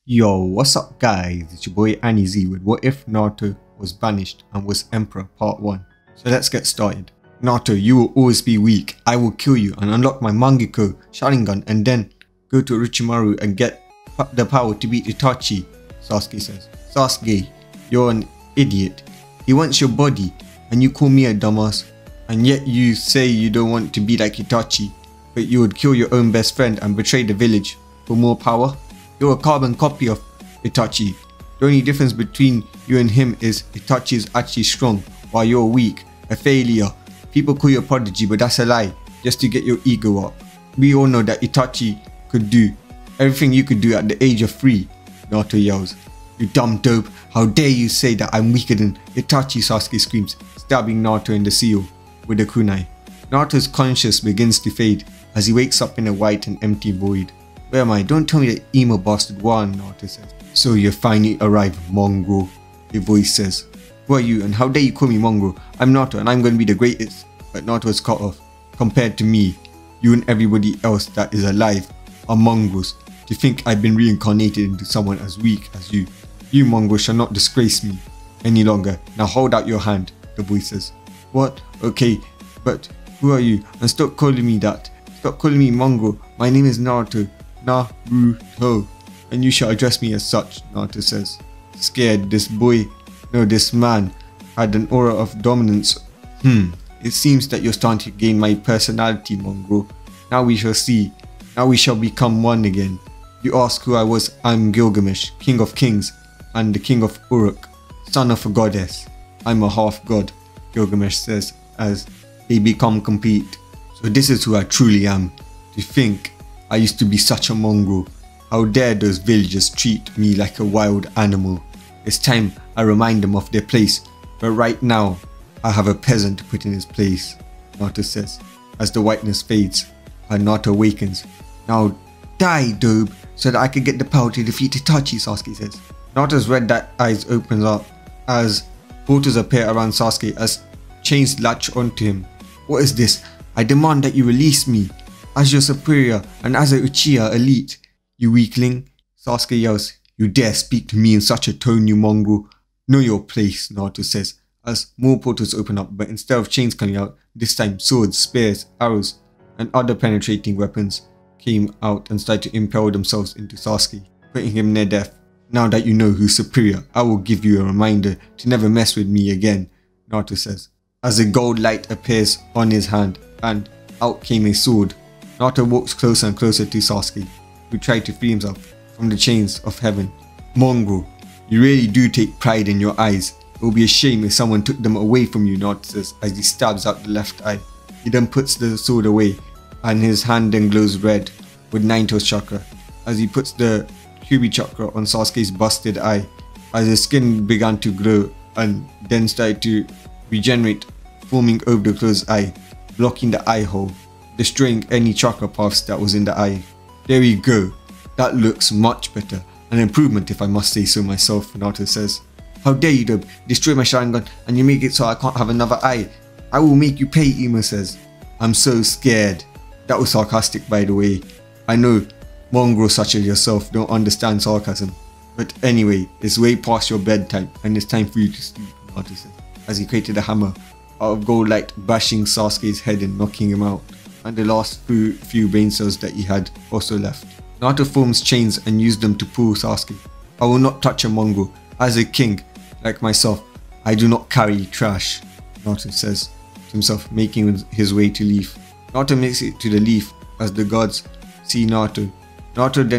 Yo, what's up guys? It's your boy AniZ with What If Naruto Was Banished and Was Emperor Part 1. So let's get started. Naruto, you will always be weak. I will kill you and unlock my Mangekyo Sharingan and then go to Orochimaru and get the power to beat Itachi, Sasuke says. Sasuke, you're an idiot. He wants your body and you call me a dumbass. And yet you say you don't want to be like Itachi, but you would kill your own best friend and betray the village for more power? You're a carbon copy of Itachi. The only difference between you and him is Itachi is actually strong while you're weak, a failure. People call you a prodigy, but that's a lie, just to get your ego up. We all know that Itachi could do everything you could do at the age of 3, Naruto yells. You dumb dope, how dare you say that I'm weaker than Itachi, Sasuke screams, stabbing Naruto in the seal with a kunai. Naruto's conscience begins to fade as he wakes up in a white and empty void. Where am I? Don't tell me that emo bastard won, Naruto says. So you finally arrived, mongrel, a voice says. Who are you and how dare you call me mongrel? I'm Naruto and I'm going to be the greatest. But Naruto is cut off. Compared to me, you and everybody else that is alive are mongrels. To think I've been reincarnated into someone as weak as you. You mongrel shall not disgrace me any longer. Now hold out your hand, the voice says. What? Okay, but who are you? And stop calling me that. Stop calling me mongrel. My name is Naruto. Naruto, and you shall address me as such, Naruto says. Scared, this man had an aura of dominance. It seems that you're starting to gain my personality, mongrel. Now we shall see. Now we shall become one again. You ask who I was. I'm Gilgamesh, king of kings, and the king of Uruk, son of a goddess. I'm a half god, Gilgamesh says as they become complete. So this is who I truly am. To think I used to be such a mongrel. How dare those villagers treat me like a wild animal. It's time I remind them of their place, but right now I have a peasant to put in his place, Naruto says, as the whiteness fades and Naruto awakens. Now die, dope, so that I can get the power to defeat Itachi, Sasuke says. Naruto's red eyes opens up as portals appear around Sasuke as chains latch onto him. What is this? I demand that you release me. As your superior and as a Uchiha elite, you weakling, Sasuke yells. You dare speak to me in such a tone, you mongrel. Know your place, Naruto says, as more portals open up, but instead of chains coming out, this time swords, spears, arrows, and other penetrating weapons came out and started to impel themselves into Sasuke, putting him near death. Now that you know who's superior, I will give you a reminder to never mess with me again, Naruto says, as a gold light appears on his hand, and out came a sword. Naruto walks closer and closer to Sasuke, who tried to free himself from the chains of heaven. Mongrel, you really do take pride in your eyes. It will be a shame if someone took them away from you, Naruto says as he stabs out the left eye. He then puts the sword away, and his hand then glows red with Nine-Tails chakra, as he puts the Kyuubi chakra on Sasuke's busted eye, as his skin began to glow and then started to regenerate, forming over the closed eye, blocking the eye hole, destroying any chakra paths that was in the eye. There we go. That looks much better. An improvement if I must say so myself, Naruto says. How dare you, Dobe, destroy my Sharingan and you make it so I can't have another eye. I will make you pay, Imo says. I'm so scared. That was sarcastic, by the way. I know mongrels such as yourself don't understand sarcasm. But anyway, it's way past your bedtime and it's time for you to sleep, Naruto says, as he created a hammer out of gold light, bashing Sasuke's head and knocking him out, and the last few brain cells that he had also left. Naruto forms chains and used them to pull Sasuke. I will not touch a mongrel. As a king, like myself, I do not carry trash, Naruto says to himself, making his way to Leaf. Naruto makes it to the Leaf as the gods see Naruto. Naruto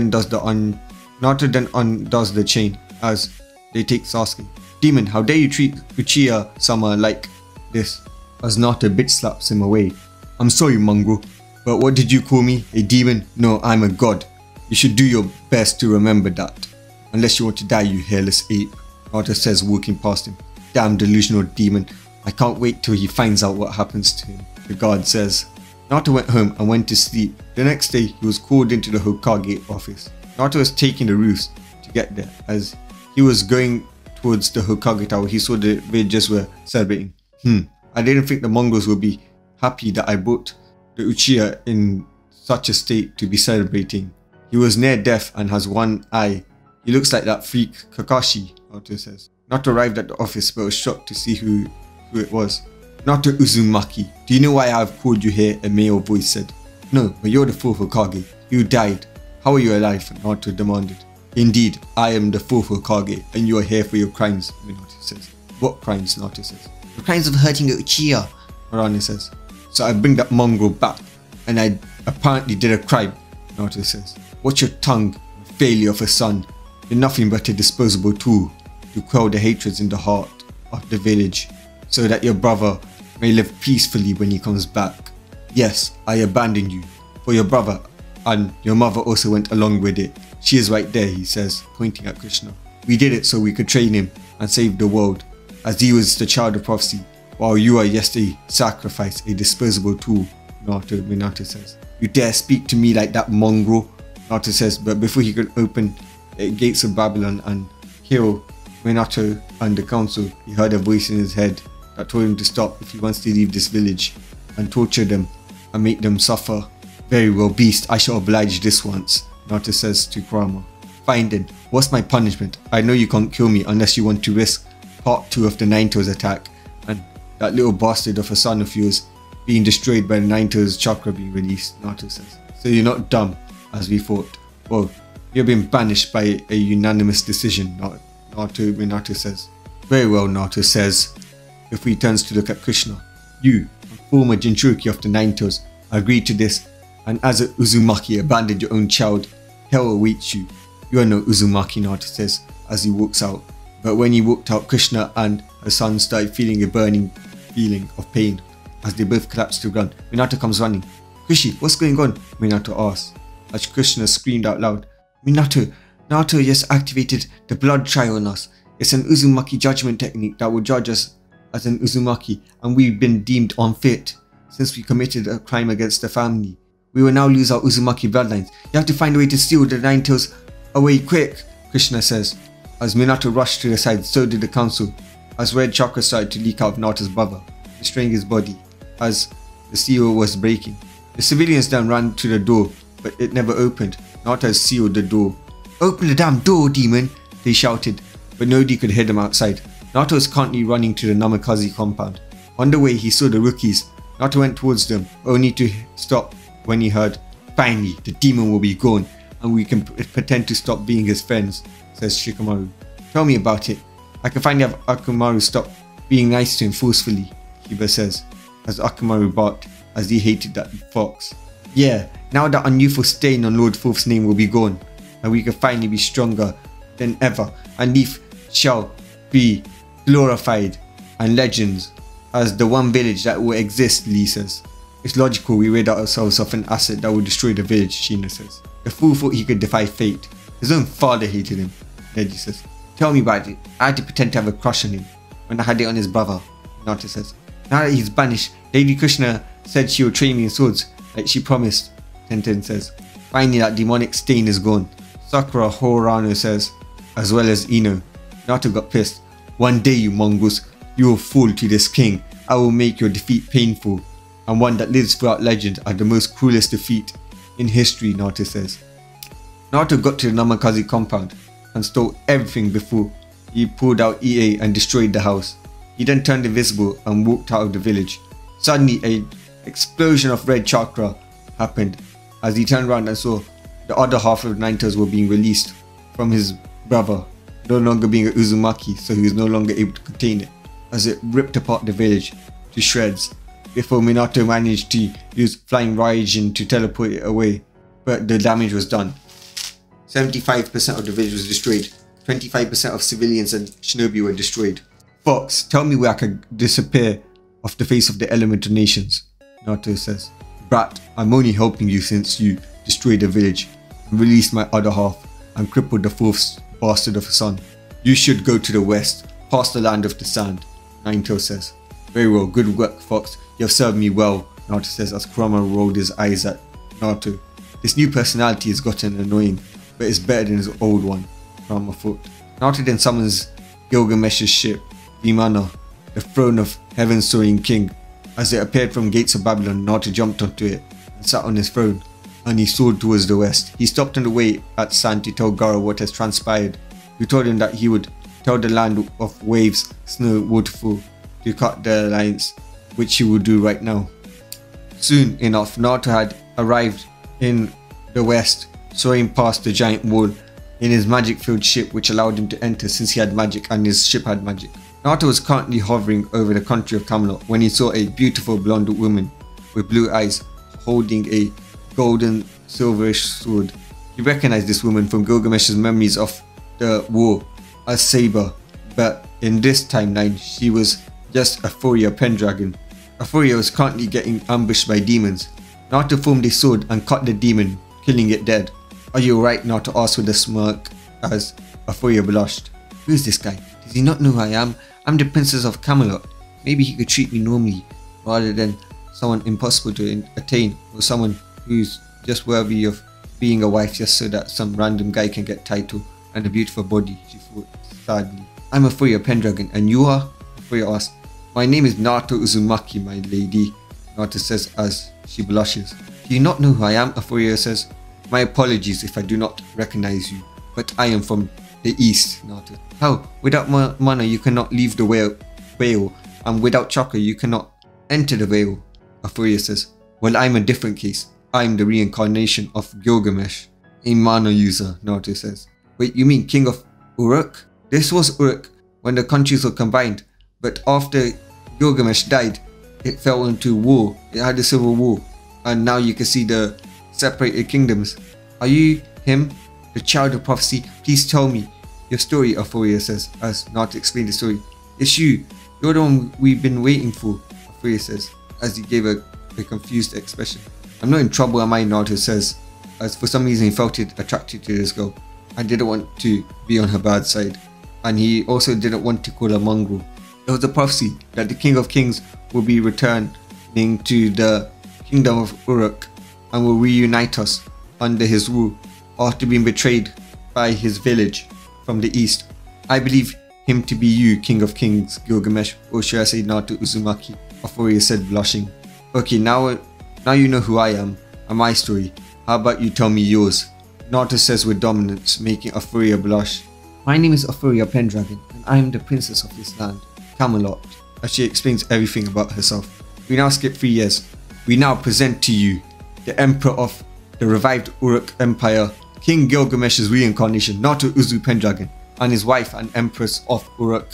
then undoes the chain as they take Sasuke. Demon, how dare you treat Uchiha-sama like this? As Naruto bitch slaps him away. I'm sorry, mongrel, but what did you call me? A demon? No, I'm a god. You should do your best to remember that. Unless you want to die, you hairless ape, Naruto says, walking past him. Damn delusional demon. I can't wait till he finds out what happens to him, the guard says. Naruto went home and went to sleep. The next day, he was called into the Hokage office. Naruto was taking the roofs to get there. As he was going towards the Hokage tower, he saw the villagers were celebrating. I didn't think the mongrels would be happy that I brought the Uchiha in such a state to be celebrating. He was near death and has one eye. He looks like that freak Kakashi, Naruto says. Naruto arrived at the office but was shocked to see who it was. Naruto Uzumaki, do you know why I have called you here? A male voice said. No, but you're the fourth Hokage. You died. How are you alive? Naruto demanded. Indeed, I am the fourth Hokage and you are here for your crimes, Minato says. What crimes? Naruto says. The crimes of hurting Uchiha, Mirana says. So I bring that mongrel back and I apparently did a crime, Naruto says. Watch your tongue, failure of a son. You're nothing but a disposable tool to quell the hatreds in the heart of the village so that your brother may live peacefully when he comes back. Yes, I abandoned you for your brother and your mother also went along with it. She is right there, he says, pointing at Krishna. We did it so we could train him and save the world, as he was the child of prophecy, while you are just a sacrifice, a disposable tool, Minato says. You dare speak to me like that, mongrel, Naruto says, but before he could open the gates of Babylon and kill Minato and the council, he heard a voice in his head that told him to stop if he wants to leave this village and torture them and make them suffer. Very well, beast, I shall oblige this once, Naruto says to Kurama. Fine then, what's my punishment? I know you can't kill me unless you want to risk part 2 of the Nine-Tails attack and that little bastard of a son of yours being destroyed by the Nine-Tails chakra being released, Naruto says. So you're not dumb, as we thought. Well, you've been banished by a unanimous decision, Minato says. Very well, Naruto says, if he turns to look at Krishna. You, former Jinchuriki of the Nine-Tails, agreed to this, and as a Uzumaki abandoned your own child, hell awaits you. You are no Uzumaki, Naruto says, as he walks out. But when he walked out, Krishna and her son started feeling a burning feeling of pain. As they both collapsed to the ground, Minato comes running. Krishi, what's going on? Minato asks, as Krishna screamed out loud. Minato, Naruto just activated the blood trial on us. It's an Uzumaki judgment technique that will judge us as an Uzumaki, and we've been deemed unfit since we committed a crime against the family. We will now lose our Uzumaki bloodlines. You have to find a way to steal the Nine-Tails away quick, Krishna says. As Minato rushed to the side, so did the council, as red chakra started to leak out of Naruto's brother, destroying his body, as the seal was breaking. The civilians then ran to the door, but it never opened. Naruto has sealed the door. Open the damn door, demon, they shouted, but nobody could hear them outside. Naruto was currently running to the Namikaze compound. On the way, he saw the rookies. Naruto went towards them, only to stop when he heard, finally, the demon will be gone, and we can pretend to stop being his friends, says Shikamaru. Tell me about it. I can finally have Akamaru stop being nice to him forcefully, Kiba says, as Akamaru barked, as he hated that fox. Yeah, now that unyouthful stain on Lord Fourth's name will be gone, and we can finally be stronger than ever, and Leaf shall be glorified and legends as the one village that will exist, Lee says. It's logical we rid ourselves of an asset that will destroy the village, Shina says. The fool thought he could defy fate. His own father hated him, Neji says. Tell me about it. I had to pretend to have a crush on him when I had it on his brother, Naruto says. Now that he's banished, Lady Krishna said she would train me in swords, like she promised, Tenten says. Finally that demonic stain is gone, Sakura Horano says, as well as Ino. Naruto got pissed. One day, you mongoose, you will fall to this king. I will make your defeat painful, and one that lives throughout legend as the most cruelest defeat in history, Naruto says. Naruto got to the Namikaze compound and stole everything before he pulled out Ie and destroyed the house. He then turned invisible and walked out of the village. Suddenly, an explosion of red chakra happened as he turned around and saw the other half of the Nine-Tails were being released from his brother, no longer being a Uzumaki, so he was no longer able to contain it, as it ripped apart the village to shreds, before Minato managed to use Flying Raijin to teleport it away, but the damage was done. 75% of the village was destroyed, 25% of civilians and shinobi were destroyed. Fox, tell me where I can disappear off the face of the elemental nations, Naruto says. Brat, I'm only helping you since you destroyed the village and released my other half and crippled the fourth bastard of a son. You should go to the west, past the land of the sand, Nine-Tails says. Very well, good work, Fox. You have served me well, Naruto says as Kurama rolled his eyes at Naruto. This new personality has gotten annoying, but it's better than his old one, Kurama thought. Naruto then summons Gilgamesh's ship, Vimana, the throne of Heaven's Soaring King. As it appeared from gates of Babylon, Naruto jumped onto it and sat on his throne, and he soared towards the west. He stopped on the way at sand to tell Gaara what has transpired who told him that he would tell the land of waves, snow, waterfall to cut the alliance, which he would do right now. Soon enough, Naruto had arrived in the west, soaring past the giant wall in his magic-filled ship, which allowed him to enter since he had magic and his ship had magic. Naruto was currently hovering over the country of Camelot when he saw a beautiful blonde woman with blue eyes holding a golden silverish sword. He recognized this woman from Gilgamesh's memories of the war as Saber, but in this timeline she was just a Furia Pendragon. Furia was currently getting ambushed by demons. Naruto formed a sword and cut the demon, killing it dead. "Are you alright?" Naruto asked with a smirk as Furia blushed. "Who is this guy? Does he not know who I am? I'm the Princess of Camelot. Maybe he could treat me normally, rather than someone impossible to attain, or someone who's just worthy of being a wife just so that some random guy can get title and a beautiful body," she thought sadly. "I'm a Furia Pendragon, and you are?" Furia asked. "My name is Naruto Uzumaki, my lady," Naruto says as she blushes. "Do you not know who I am?" Furia says. "My apologies if I do not recognize you, but I am from the east," Naruto. "How? Without mana you cannot leave the veil, and without chakra you cannot enter the veil," Furia says. "Well, I'm a different case. I'm the reincarnation of Gilgamesh, a mana user," Naruto says. "Wait, you mean King of Uruk?" This was Uruk when the countries were combined, but after Gilgamesh died, it fell into war. It had a civil war, and now you can see the separated kingdoms. "Are you him, the child of prophecy? Please tell me your story," Furia says as Naruto explained the story. "It's you. You're the one we've been waiting for," Furia says as he gave a confused expression. "I'm not in trouble, am I?" Naruto says as for some reason he felt attracted to this girl and didn't want to be on her bad side, and he also didn't want to call her mongrel. It was a prophecy that the King of Kings will be returning to the kingdom of Uruk and will reunite us under his rule after being betrayed by his village from the east. I believe him to be you, King of Kings, Gilgamesh, or should I say Naruto Uzumaki," Furia said, blushing. "Okay, now you know who I am and my story. How about you tell me yours?" Naruto says with dominance, making Furia blush. "My name is Furia Pendragon, and I am the princess of this land, Camelot," as she explains everything about herself. We now skip 3 years. We now present to you the Emperor of the revived Uruk Empire, King Gilgamesh's reincarnation, Naruto Uzu Pendragon, and his wife and Empress of Uruk,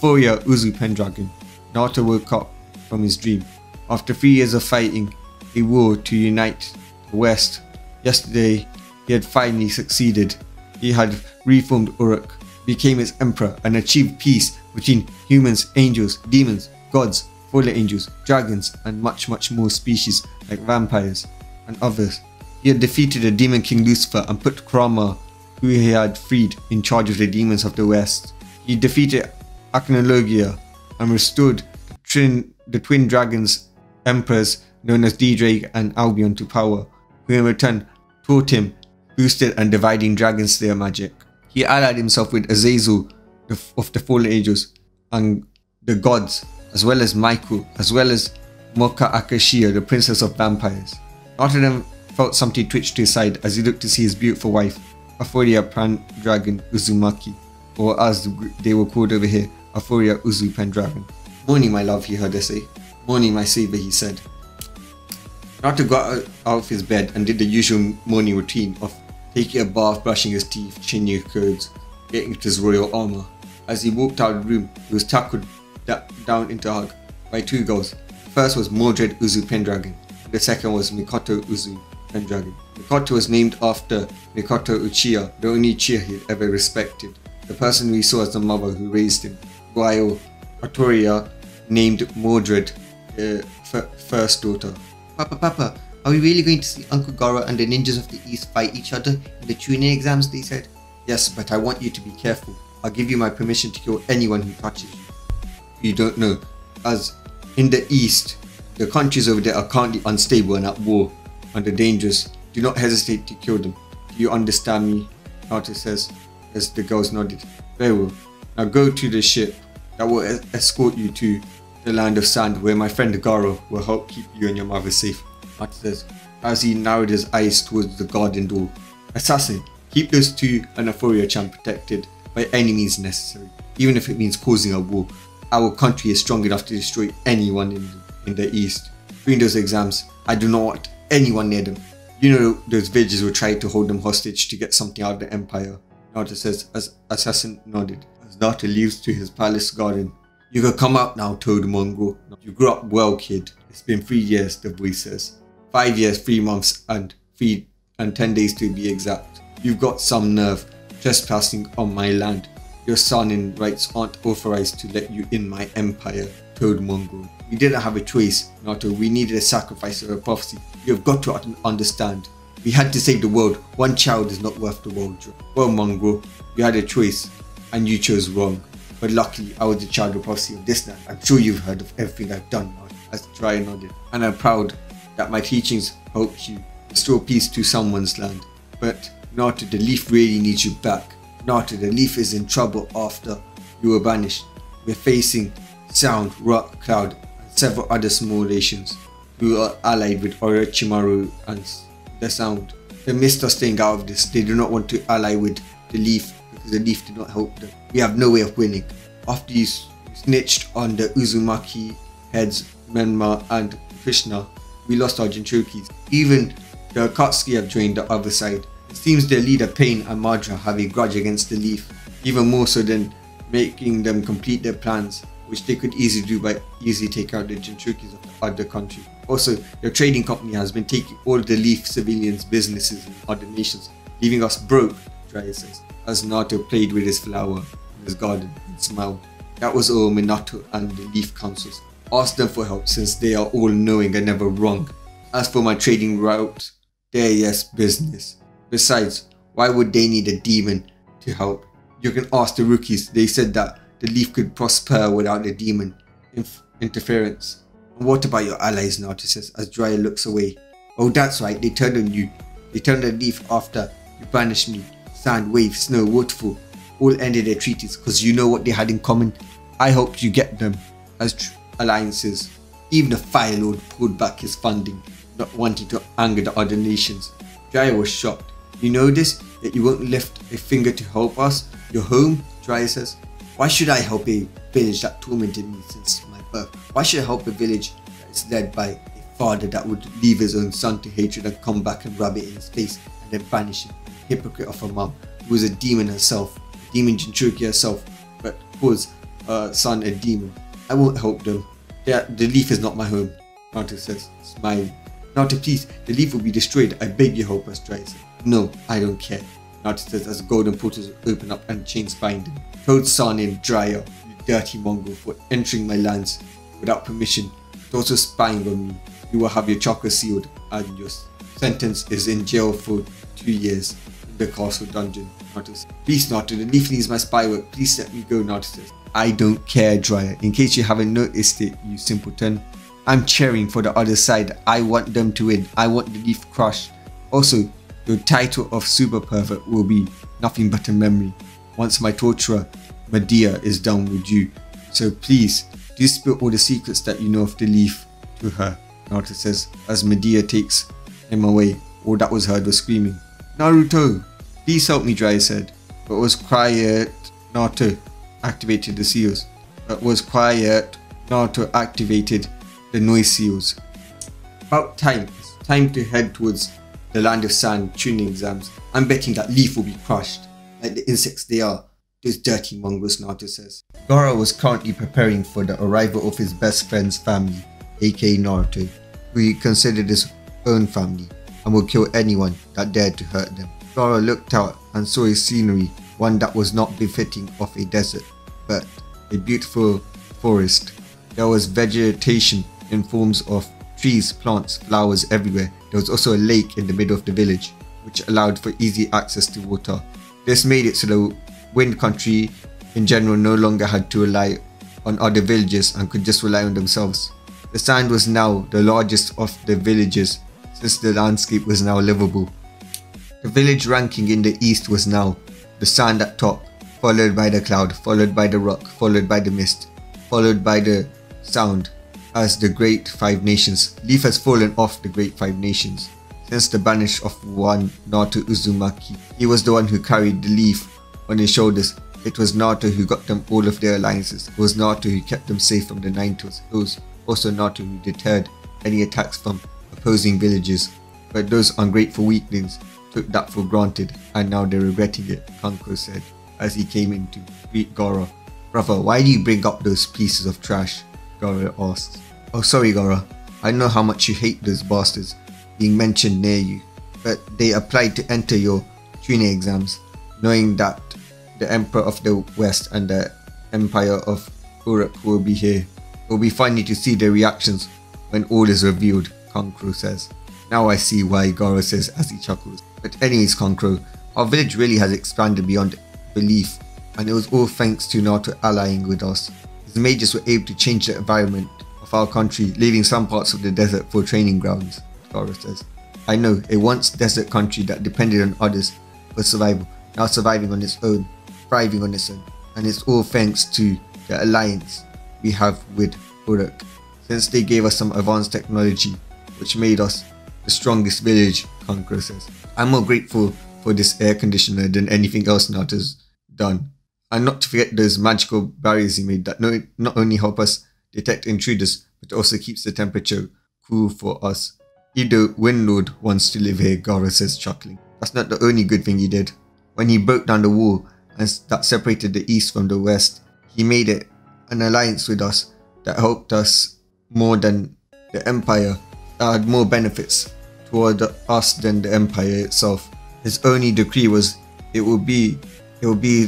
Furia Uzu Pendragon. Naruto woke up from his dream. After 3 years of fighting a war to unite the West, yesterday he had finally succeeded. He had reformed Uruk, became its emperor, and achieved peace between humans, angels, demons, gods, fallen angels, dragons, and much more species like vampires and others. He had defeated the demon king Lucifer and put Krama, who he had freed, in charge of the demons of the West. He defeated Acnologia and restored the twin dragons emperors known as D-Drake and Albion to power, who in return taught him boosted and dividing dragon slayer magic. He allied himself with Azazel of the fallen angels and the gods, as well as Michael, as well as Moka Akashia, the princess of vampires. After them felt something twitch to his side as he looked to see his beautiful wife, Furia Pendragon Uzumaki, or as they were called over here, Furia Uzu Pendragon. "Morning, my love," he heard her say. "Morning, my saber," he said. Naruto got out of his bed and did the usual morning routine of taking a bath, brushing his teeth, changing his clothes, getting into his royal armor. As he walked out of the room, he was tackled down into a hug by 2 girls. The first was Mordred Uzu Pendragon, and the second was Mikoto Uzu Pendragon. Mikoto was named after Mikoto Uchiha, the only Uchiha he had ever respected, the person we saw as the mother who raised him, while Artoria named Mordred the first daughter. Papa, are we really going to see Uncle Gaara and the ninjas of the East fight each other in the Chunin exams?" they said. "Yes, but I want you to be careful. I'll give you my permission to kill anyone who touches you. You don't know, as in the East, the countries over there are currently unstable and at war, and are dangerous. Do not hesitate to kill them. Do you understand me?" Naruto says, as the girls nodded. "Very well. Now go to the ship that will escort you to the land of sand, where my friend Gaara will help keep you and your mother safe," Naruto says, as he narrowed his eyes towards the garden door. "Assassin, keep those 2 and Furia-chan protected. by any means necessary, even if it means causing a war. Our country is strong enough to destroy anyone in the east. During those exams, I do not want anyone near them. You know those villagers will try to hold them hostage to get something out of the empire. Naruto says as Assassin nodded. As Naruto leaves to his palace garden. You can come out now, Toad Mongo. You grew up well, kid. It's been 3 years, the voice says. 5 years, 3 months, and 10 days to be exact. You've got some nerve, trespassing on my land. Your son-in rights aren't authorized to let you in my empire, Toad Mongo. We didn't have a choice, Naruto. We needed a sacrifice or a prophecy. You have got to understand. We had to save the world. One child is not worth the world. Well, Mongo, you had a choice, and you chose wrong. But luckily, I was the child of prophecy of this land. I'm sure you've heard of everything I've done, as Jiraiya nodded. And I'm proud that my teachings helped you restore peace to someone's land. But Naruto, the leaf really needs you back. Naruto, the leaf is in trouble after you were banished. We're facing Sound, Rock, Cloud, and several other small nations who are allied with Orochimaru and the Sound. They missed us staying out of this. They do not want to ally with the leaf because the leaf did not help them. We have no way of winning. After you snitched on the Uzumaki heads, Menma and Krishna, we lost our Jinchurikis. Even the Akatsuki have joined the other side. It seems their leader Pain and Madara have a grudge against the leaf, even more so than making them complete their plans, which they could easily do by easily taking out the Jinchurikis of the other country. Also, their trading company has been taking all the leaf civilians' businesses in other nations, leaving us broke, Jiraiya says, as Naruto played with his flower in his garden and smiled. That was all Minato and the leaf councils. Ask them for help since they are all knowing and never wrong. As for my trading route, they're yes business. Besides, why would they need a demon to help? You can ask the rookies. They said that the leaf could prosper without the demon interference. And what about your allies, Naruto says as Jiraiya looks away. Oh, that's right, they turned on you. They turned on the leaf after you banished me. Sand, wave, snow, waterfall all ended their treaties because you know what they had in common. I hope you get them as alliances. Even the Fire Lord pulled back his funding, not wanting to anger the other nations. Jiraiya was shocked. You know this? That you won't lift a finger to help us? Your home? Jiraiya says. Why should I help a village that tormented me since my birth? Why should I help a village that is led by a father that would leave his own son to hatred and come back and rub it in his face and then banish him? Hypocrite of a mom who was a demon herself, a demon Jinchuriki herself, but calls her son a demon. I won't help them. The leaf is not my home, Naruto says, smiling. Naruto, please, the leaf will be destroyed. I beg you help us, Jiraiya says. No, I don't care, Naruto says as golden portals open up and chains bind him. Toad son in Jiraiya, you dirty Mongol, for entering my lands without permission, but also spying on me. You will have your chakra sealed and your sentence is in jail for 2 years in the castle dungeon, Naruto says. Please, Naruto, the leaf needs my spy work. Please let me go, Naruto says. I don't care, Jiraiya. In case you haven't noticed it, you simpleton. I'm cheering for the other side. I want them to win. I want the leaf crushed. Also, your title of super pervert will be nothing but a memory once my torturer Medea is done with you. So please, do spill all the secrets that you know of the leaf to her, Naruto says as Medea takes him away. All that was heard was screaming. Naruto, please help me, Jiraiya said. But was quiet. Naruto activated the seals. But was quiet. Naruto activated the noise seals. About time. It's time to head towards the land of sand tuning exams. I'm betting that leaf will be crushed, like the insects they are. Those dirty mongrels, Naruto says. Gaara was currently preparing for the arrival of his best friend's family, aka Naruto, who he considered his own family, and would kill anyone that dared to hurt them. Gaara looked out and saw a scenery, one that was not befitting of a desert, but a beautiful forest. There was vegetation in forms of trees, plants, flowers everywhere. There was also a lake in the middle of the village, which allowed for easy access to water. This made it so the Wind Country in general no longer had to rely on other villages and could just rely on themselves. The sand was now the largest of the villages since the landscape was now livable. The village ranking in the east was now the sand at top, followed by the cloud, followed by the rock, followed by the mist, followed by the sound as the Great Five Nations. Leaf has fallen off the Great Five Nations since the banish of one Naruto Uzumaki. He was the one who carried the leaf on his shoulders It was Naruto who got them all of their alliances. It was Naruto who kept them safe from the Nine Tails. It was also Naruto who deterred any attacks from opposing villages. But those ungrateful weaklings took that for granted, and now they're regretting it, Kankuro said as he came in to greet Gaara. Brother, why do you bring up those pieces of trash? Gaara asked. Oh sorry Gaara, I know how much you hate those bastards being mentioned near you, but they applied to enter your Chunin exams, knowing that the Emperor of the West and the Empire of Uruk will be here. It will be funny to see their reactions when all is revealed, Kankuro says. Now I see why, Gaara says as he chuckles. But anyways Kankuro, our village really has expanded beyond belief, and it was all thanks to Naruto allying with us. His mages were able to change the environment of our country, leaving some parts of the desert for training grounds, Gaara says. I know, a once desert country that depended on others for survival, now surviving on its own, thriving on its own, and it's all thanks to the alliance we have with Uruk, since they gave us some advanced technology which made us the strongest village, Kankuro says. I'm more grateful for this air conditioner than anything else Naruto's done. And not to forget those magical barriers he made that not only help us detect intruders, but also keeps the temperature cool for us. Ido Windlord wants to live here, Gaara says, chuckling. That's not the only good thing he did. When he broke down the wall that separated the east from the west, he made it an alliance with us that helped us more than the empire, that had more benefits toward us than the empire itself. His only decree was it will be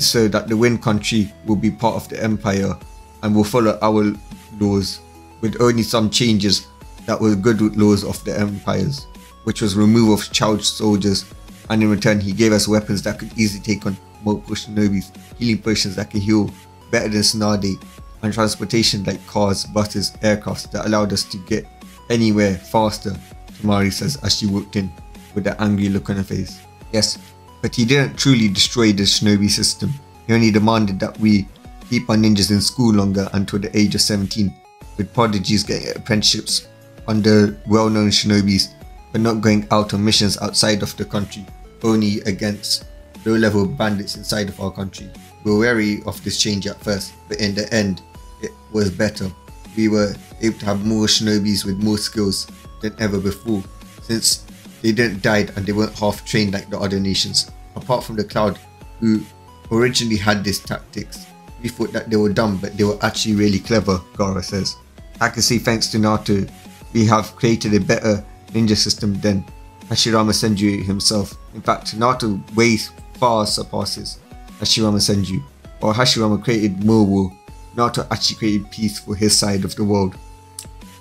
so that the Wind Country will be part of the empire and will follow our laws, with only some changes that were good laws of the empires, which was removal of child soldiers, and in return he gave us weapons that could easily take on multiple shinobis, healing potions that could heal better than Tsunade, and transportation like cars, buses, aircrafts that allowed us to get anywhere faster, Temari says as she walked in with an angry look on her face. Yes, but he didn't truly destroy the shinobi system. He only demanded that we keep our ninjas in school longer until the age of 17, with prodigies getting apprenticeships under well-known shinobis, but not going out on missions outside of the country, only against low-level bandits inside of our country. We were wary of this change at first, but in the end, it was better. We were able to have more shinobis with more skills than ever before, since they didn't die and they weren't half trained like the other nations. Apart from the Cloud, who originally had these tactics, we thought that they were dumb, but they were actually really clever, Gaara says. I can say thanks to Naruto, we have created a better ninja system than Hashirama Senju himself. In fact, Naruto way far surpasses Hashirama Senju. While Hashirama created more war, Naruto actually created peace for his side of the world.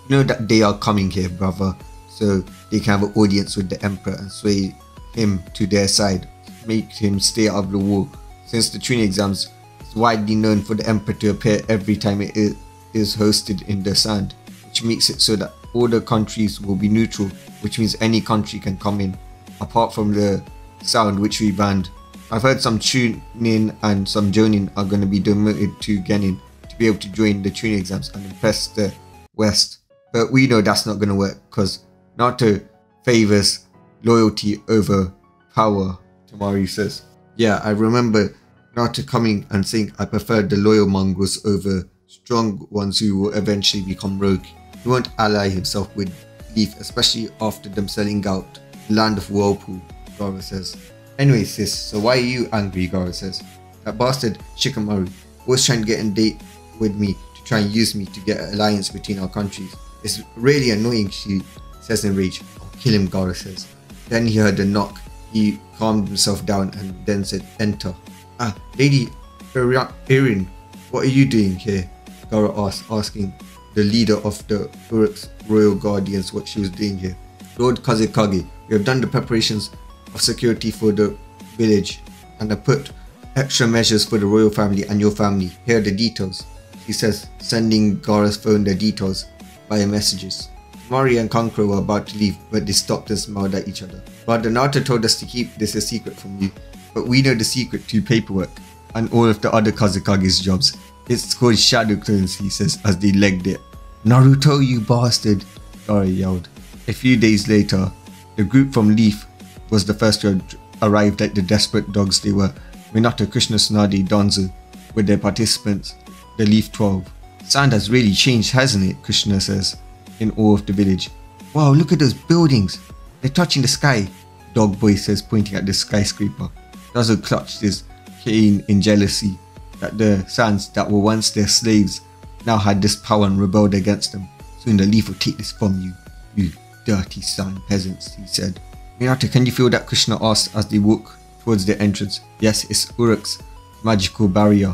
You know that they are coming here, brother, so they can have an audience with the Emperor and sway him to their side, make him stay out of the war. Since the Chunin exams, it's widely known for the Emperor to appear every time it is hosted in the sand, which makes it so that all the countries will be neutral, which means any country can come in, apart from the sound which we banned. I've heard some Chunin and some Jonin are going to be demoted to Genin to be able to join the Chunin exams and impress the West. But we know that's not going to work because Naruto favors loyalty over power, Temari says. Yeah, I remember Naruto coming and saying I prefer the loyal mongrels over strong ones who will eventually become rogue. He won't ally himself with Leaf, especially after them selling out the land of Whirlpool, Gaara says. Anyway sis, so why are you angry, Gaara says. That bastard Shikamaru was trying to get in date with me to try and use me to get an alliance between our countries. It's really annoying, she says in rage. I'll kill him, Gaara says. Then he heard a knock. He calmed himself down and then said, enter. Ah, Lady Irin, what are you doing here? Gaara asked, asking the leader of the Uruk's royal guardians what she was doing here. Lord Kazekage, we have done the preparations of security for the village and have put extra measures for the royal family and your family. Here are the details, he says, sending Gaara's phone the details via messages. Temari and Kankuro were about to leave, but they stopped and smiled at each other. Brother Naruto told us to keep this a secret from you, but we know the secret to paperwork and all of the other Kazekage's jobs. It's called Shadow Clones, he says as they legged it. Naruto, you bastard, Gaara yelled. A few days later, the group from Leaf was the first to arrive like the desperate dogs they were. Minato, Kushina, Tsunade, Danzo, with their participants, the Leaf 12. Sand has really changed, hasn't it? Krishna says, in awe of the village. Wow, look at those buildings. They're touching the sky, Dog Boy says, pointing at the skyscraper. Dazzle clutched his cane in jealousy that the Sands that were once their slaves now had this power and rebelled against them. Soon the Leaf will take this from you, you dirty Sand peasants, he said. Minato, can you feel that? Krishna asked as they walk towards the entrance. Yes, it's Uruk's magical barrier.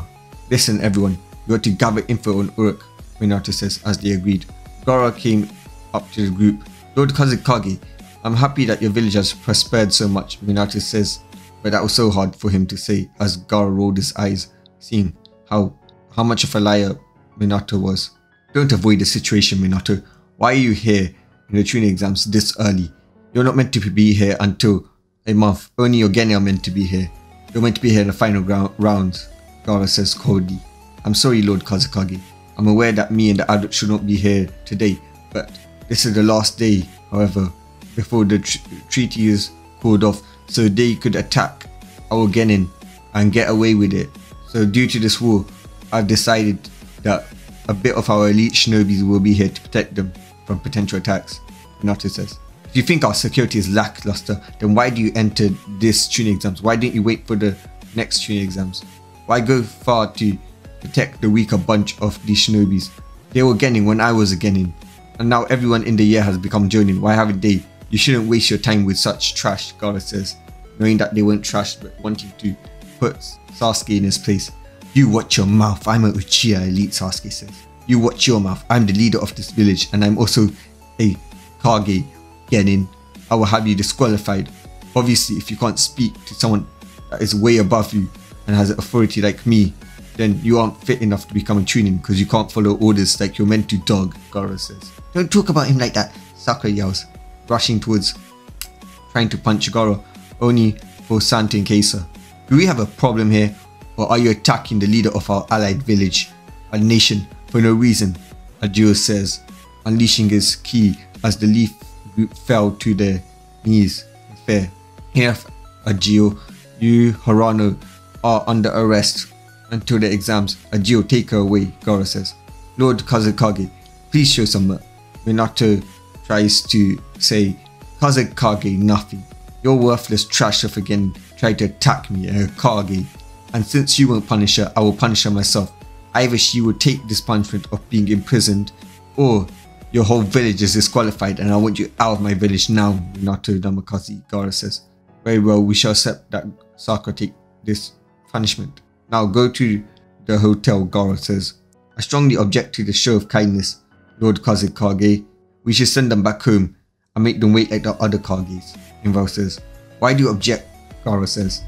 Listen everyone, you got to gather info on Uruk, Minato says as they agreed. Gaara came up to the group. Lord Kazekage, I'm happy that your village has prospered so much, Minato says, but that was so hard for him to say as Gaara rolled his eyes, seeing how much of a liar Minato was. Don't avoid the situation, Minato. Why are you here in the training exams this early? You're not meant to be here until a month. Only your Genin are meant to be here. You're meant to be here in the final rounds, Gaara says coldly. I'm sorry, Lord Kazekage. I'm aware that me and the adults should not be here today, but this is the last day, however, before the treaty is called off, so they could attack our Genin and get away with it. So due to this war, I've decided that a bit of our elite shinobis will be here to protect them from potential attacks, Minato says. If you think our security is lackluster, then why do you enter this tuning exams? Why didn't you wait for the next tuning exams? Why go far to protect the weaker bunch of these shinobis? They were Genin when I was a Genin, and now everyone in the year has become Jonin. Why haven't they? You shouldn't waste your time with such trash, Gaara says, knowing that they weren't trash but wanting to put Sasuke in his place. You watch your mouth, I'm a Uchiha elite, Sasuke says. You watch your mouth, I'm the leader of this village and I'm also a Kage Genin. I will have you disqualified. Obviously, if you can't speak to someone that is way above you and has authority like me, then you aren't fit enough to become a Chunin because you can't follow orders like you're meant to, dog, Gaara says. Don't talk about him like that, Sakura yells, rushing towards, trying to punch Gaara, only for Sand to encase her. Do we have a problem here, or are you attacking the leader of our allied village, a nation, for no reason? Ajio says, unleashing his ki as the Leaf group fell to their knees. Fair. Here, Ajio, you Harano are under arrest until the exams. Ajio, take her away, Gaara says. Lord Kazekage, please show some. Minato tries to say, Kazekage, nothing. Your worthless trash of again tried to attack me, Kage. And since you won't punish her, I will punish her myself. Either she will take this punishment of being imprisoned, or your whole village is disqualified and I want you out of my village now, Minato Namikaze, Gaara says. Very well, we shall accept that Sakura take this punishment. Now go to the hotel, Gaara says. I strongly object to the show of kindness, Lord Kazekage. We should send them back home and make them wait like the other Kages, Inval says. Why do you object? Gaara says.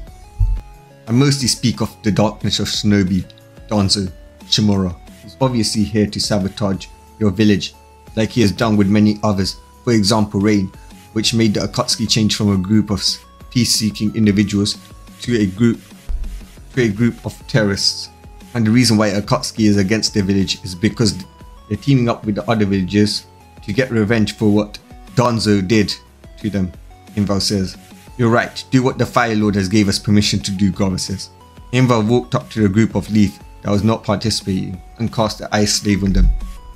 I mostly speak of the darkness of Shinobi, Danzo, Shimura. He's obviously here to sabotage your village, like he has done with many others. For example, Rain, which made the Akatsuki change from a group of peace-seeking individuals to a group of terrorists. And the reason why Akatsuki is against their village is because they're teaming up with the other villages to get revenge for what Danzo did to them, Inval says. You're right, do what the Fire Lord has gave us permission to do, Gaara says. Inval walked up to the group of Leaf that was not participating and cast the ice slave on them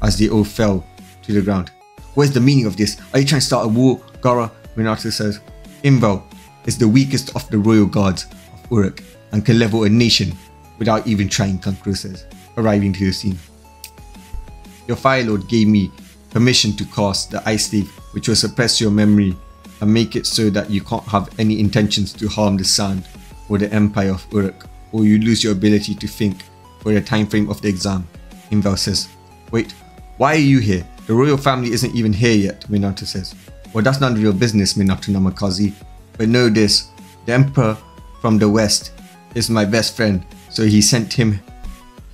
as they all fell to the ground. What is the meaning of this? Are you trying to start a war, Gaara? Minato says. Inval is the weakest of the royal guards of Uruk and can level a nation without even trying, Kankuro says, arriving to the scene. Your Fire Lord gave me permission to cast the ice slave, which will suppress your memory and make it so that you can't have any intentions to harm the Sand or the Empire of Uruk, or you lose your ability to think for the time frame of the exam, Inval says. Wait, why are you here? The royal family isn't even here yet, Minato says. Well, that's none of your business, Minato Namikaze. But know this, the Emperor from the West is my best friend, so he sent him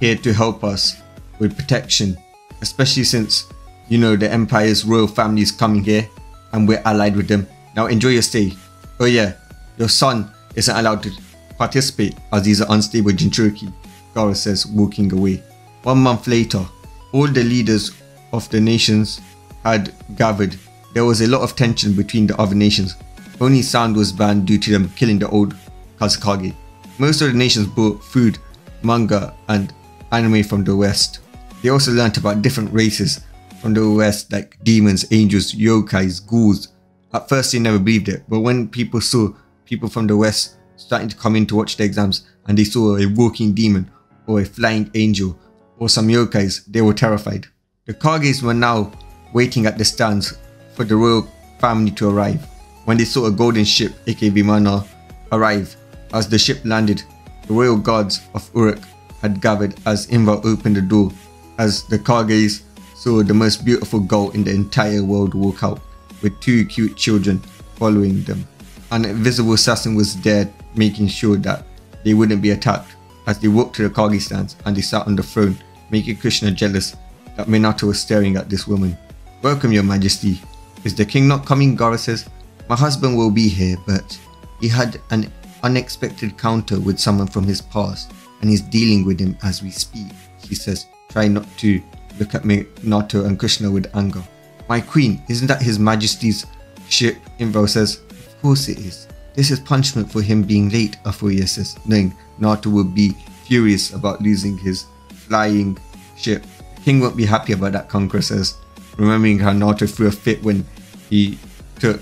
here to help us with protection, especially since, you know, the Empire's royal family is coming here and we're allied with them. Now enjoy your stay. Oh yeah, your son isn't allowed to participate as he's an unstable Jinchuriki, Gaara says, walking away. 1 month later, all the leaders of the nations had gathered. There was a lot of tension between the other nations. Only Sand was banned due to them killing the old Kazekage. Most of the nations brought food manga and anime from the West. They also learnt about different races from the West, like demons, angels, yokais, ghouls. At first they never believed it, but when people saw people from the West starting to come in to watch the exams and they saw a walking demon or a flying angel or some yokais, they were terrified. The Kages were now waiting at the stands for the royal family to arrive when they saw a golden ship, aka Vimana, arrive. As the ship landed, the royal guards of Uruk had gathered as Inval opened the door, as the Kages saw the most beautiful girl in the entire world walk out, with two cute children following them. An invisible assassin was there making sure that they wouldn't be attacked. As they walked to the Kage stands and they sat on the throne, making Krishna jealous that Minato was staring at this woman. "Welcome, your majesty. Is the king not coming?" Gaara says. "My husband will be here, but he had an unexpected encounter with someone from his past and he's dealing with him as we speak," she says, trying not to look at Minato and Krishna with anger. "My queen, isn't that his majesty's ship?" Inval says. "Of course it is. This is punishment for him being late," Afuria says, knowing Minato would be furious about losing his flying ship. "The king won't be happy about that," Kankura says, remembering how Minato threw a fit when he took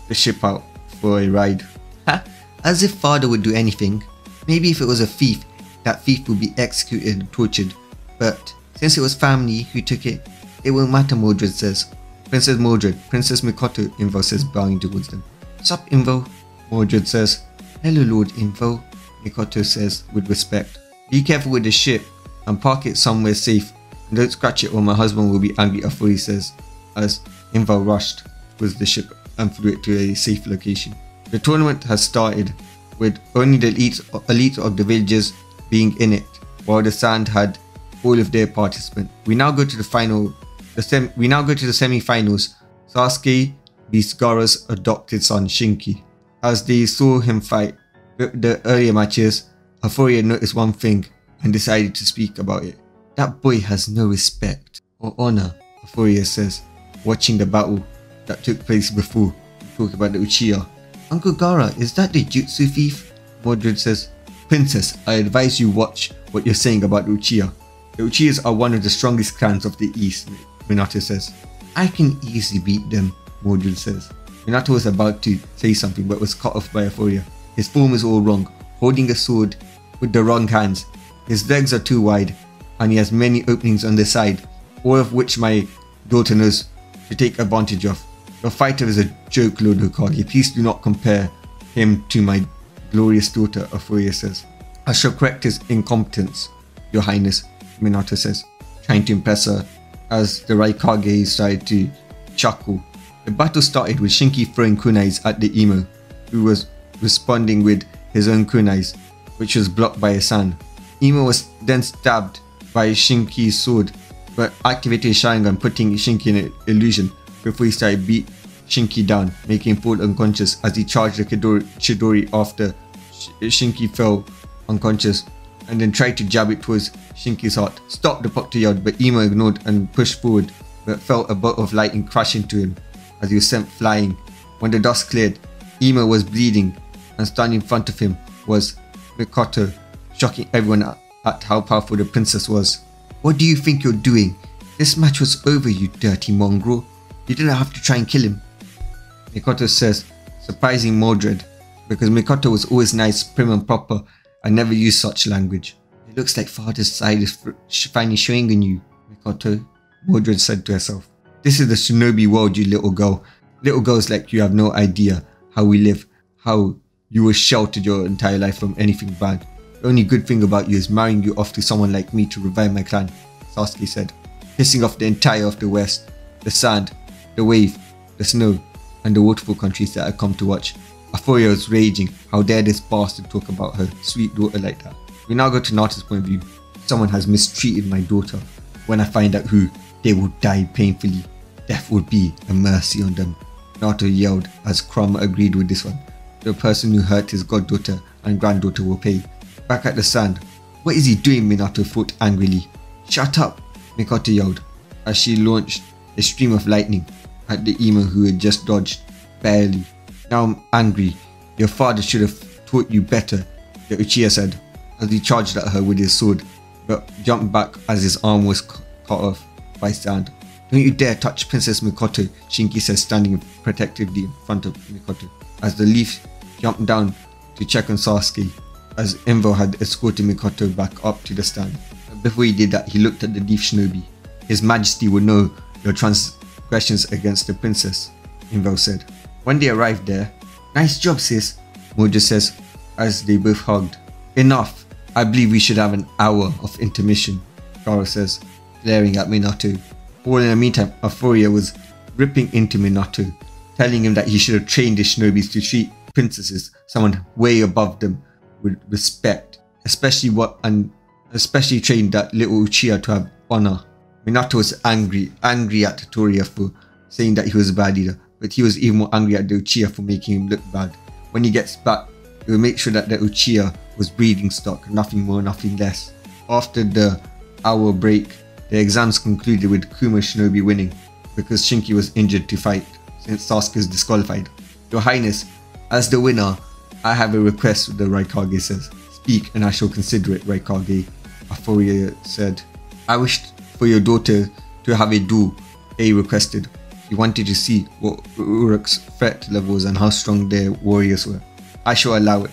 the ship out for a ride. "Ha! As if father would do anything. Maybe if it was a thief, that thief would be executed and tortured. But since it was family who took it, it won't matter," Mordred says. "Princess Mordred, Princess Mikoto," Inval says, bowing towards them. "Sup, Inval?" Mordred says. "Hello, Lord Inval," Mikoto says with respect. "Be careful with the ship and park it somewhere safe, and don't scratch it or my husband will be angry," Afuria says, as Inval rushed towards the ship and flew it to a safe location. The tournament has started, with only the elite of the villagers being in it, while the Sand had all of their participants. We now go to the semi-finals. Sasuke beats Gaara's adopted son Shinki. As they saw him fight the earlier matches, Afuria noticed one thing and decided to speak about it. "That boy has no respect or honor," Afuria says, watching the battle that took place before. Talk about the Uchiha. "Uncle Gaara, is that the Jutsu thief?" Mordred says. "Princess, I advise you watch what you're saying about the Uchiha. The Uchihas are one of the strongest clans of the East," Minato says. "I can easily beat them," Mordred says. Minato was about to say something but was cut off by Afuria. His form is all wrong, holding a sword with the wrong hands. His legs are too wide and he has many openings on the side, all of which my daughter knows to take advantage of. Your fighter is a joke, Lord Hokage. Please do not compare him to my glorious daughter, Afuria says. "I shall correct his incompetence, Your Highness," Minato says, trying to impress her, as the Raikage started to chuckle. The battle started with Shinki throwing kunais at the Imo, who was responding with his own kunais, which was blocked by a Sand. Imo was then stabbed by Shinki's sword, but activated his Sharingan, putting Shinki in an illusion before he started beat Shinki down, making him fall unconscious as he charged the Chidori after Shinki fell unconscious, and then tried to jab it towards Shinki's heart. "Stop!" the Proctor yelled, but Imo ignored and pushed forward, but felt a bolt of lightning crash into him as he was sent flying. When the dust cleared, Imo was bleeding, and standing in front of him was Mikoto, shocking everyone at how powerful the princess was. "What do you think you're doing? This match was over, you dirty mongrel. You didn't have to try and kill him," Mikoto says, surprising Mordred, because Mikoto was always nice, prim and proper, and never used such language. "It looks like father's side is finally showing on you, Mikoto," Mordred said to herself. "This is the shinobi world, you little girl. Little girls like you have no idea how we live, how you were sheltered your entire life from anything bad. The only good thing about you is marrying you off to someone like me to revive my clan," Sasuke said, pissing off the entire of the West, the Sand, the Wave, the Snow, and the waterfall countries that had come to watch. Afuria was raging. How dare this bastard talk about her sweet daughter like that? We now go to Nato's point of view. "Someone has mistreated my daughter. When I find out who, they will die painfully. Death will be a mercy on them," Nato yelled, as Crom agreed with this one. "The person who hurt his goddaughter and granddaughter will pay." Back at the Sand, "What is he doing?" Minato thought angrily. "Shut up!" Mikoto yelled, as she launched a stream of lightning at the Imo who had just dodged, barely. "Now I'm angry. Your father should have taught you better," the Uchiha said, as he charged at her with his sword, but jumped back as his arm was cut off by Stand. "Don't you dare touch Princess Mikoto," Shinki says, standing protectively in front of Mikoto, as the Leaf jumped down to check on Sasuke, as Invo had escorted Mikoto back up to the stand. But before he did that, he looked at the Leaf Shinobi. "His Majesty will know your transgressions against the princess," Invo said. When they arrived there, "Nice job, sis," Mojo says, as they both hugged. "Enough. I believe we should have an hour of intermission," Gaara says, glaring at Minato. All in the meantime, Euphoria was ripping into Minato, telling him that he should have trained his shinobis to treat princesses, someone way above them, with respect, especially trained that little Uchiha to have honor. Minato was angry at Totoro for saying that he was a bad leader, but he was even more angry at the Uchiha for making him look bad. When he gets back, he will make sure that the Uchiha was breeding stock, nothing more, nothing less. After the hour break, the exams concluded with Kuma Shinobi winning, because Shinki was injured to fight, since Sasuke is disqualified. "Your Highness, as the winner, I have a request," the Raikage says. "Speak and I shall consider it, Raikage," Euphoria said. "I wished for your daughter to have a duel," A requested. He wanted to see what Uruk's threat levels and how strong their warriors were. "I shall allow it.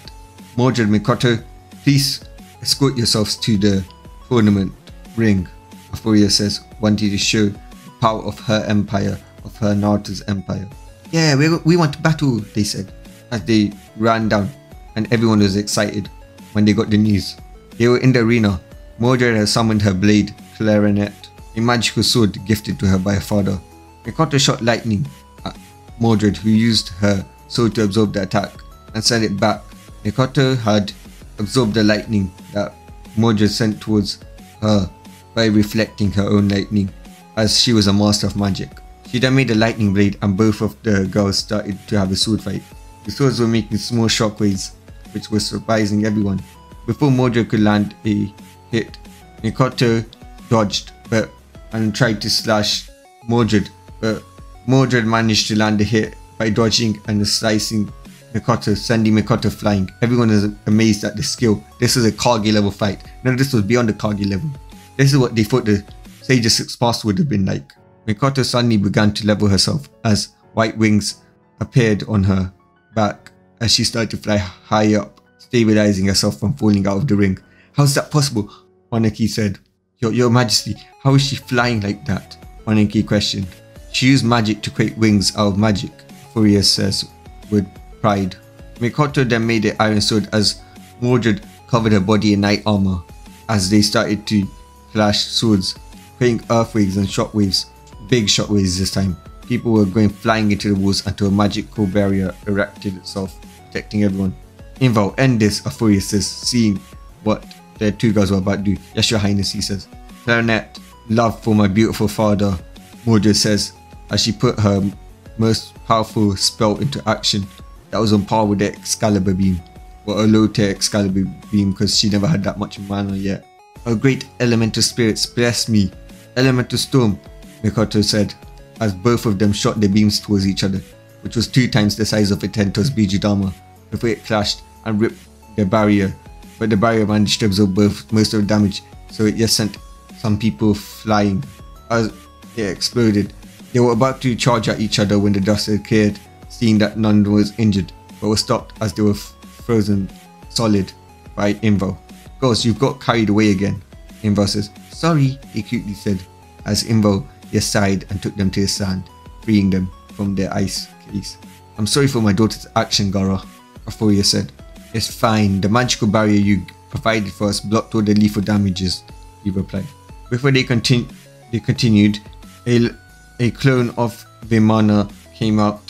Mordred, Mikoto, please escort yourselves to the tournament ring," Euphoria says, wanting to show the power of her empire, of her Naruto's empire. "Yeah, we want to battle," they said, as they ran down, and everyone was excited when they got the news. They were in the arena. Mordred had summoned her blade, Clarinet, a magical sword gifted to her by her father. Mikoto shot lightning at Mordred, who used her sword to absorb the attack and send it back. Mikoto had absorbed the lightning that Mordred sent towards her by reflecting her own lightning, as she was a master of magic. She then made a lightning blade and both of the girls started to have a sword fight. The swords were making small shockwaves, which was surprising everyone. Before Mordred could land a hit, Mikoto dodged and tried to slash Mordred, but Mordred managed to land a hit by dodging and slicing Mikoto, sending Mikoto flying. Everyone was amazed at the skill. This was a Kage level fight. No, this was beyond the Kage level. This is what they thought the Sage 6 Pass would have been like. Mikoto suddenly began to level herself as white wings appeared on her back as she started to fly high up, stabilizing herself from falling out of the ring. "How's that possible?" Honeki said. Your Majesty, how is she flying like that?" Honeki questioned. "She used magic to create wings out of magic," Furia says with pride. Mikoto then made the iron sword as Mordred covered her body in night armor as they started to flash swords, creating earthquakes and shockwaves, big shockwaves this time. People were going flying into the walls until a magical barrier erected itself, protecting everyone. "Invo, end this," Euphoria says, seeing what the two girls were about to do. "Yes, Your Highness," he says. "Clarinet, love for my beautiful father," Mordred says, as she put her most powerful spell into action that was on par with the Excalibur beam, or a low-tier Excalibur beam because she never had that much mana yet. "Oh great elemental spirits, bless me. Elemental storm," Mikoto said, as both of them shot their beams towards each other, which was 2 times the size of a Tento's Bijudama, before it clashed and ripped the barrier, but the barrier managed to absorb most of the damage, so it just sent some people flying. As it exploded, they were about to charge at each other when the dust had cleared, seeing that none was injured, but were stopped as they were frozen solid by Invo. "Girls, you've got carried away again," Invo says. "Sorry," he cutely said, as Invo just sighed and took them to the sand, freeing them from their ice case. "I'm sorry for my daughter's action, Gaara," Euphoria said. "It's fine, the magical barrier you provided for us blocked all the lethal damages," he replied. Before they continued, a clone of Vimana came out,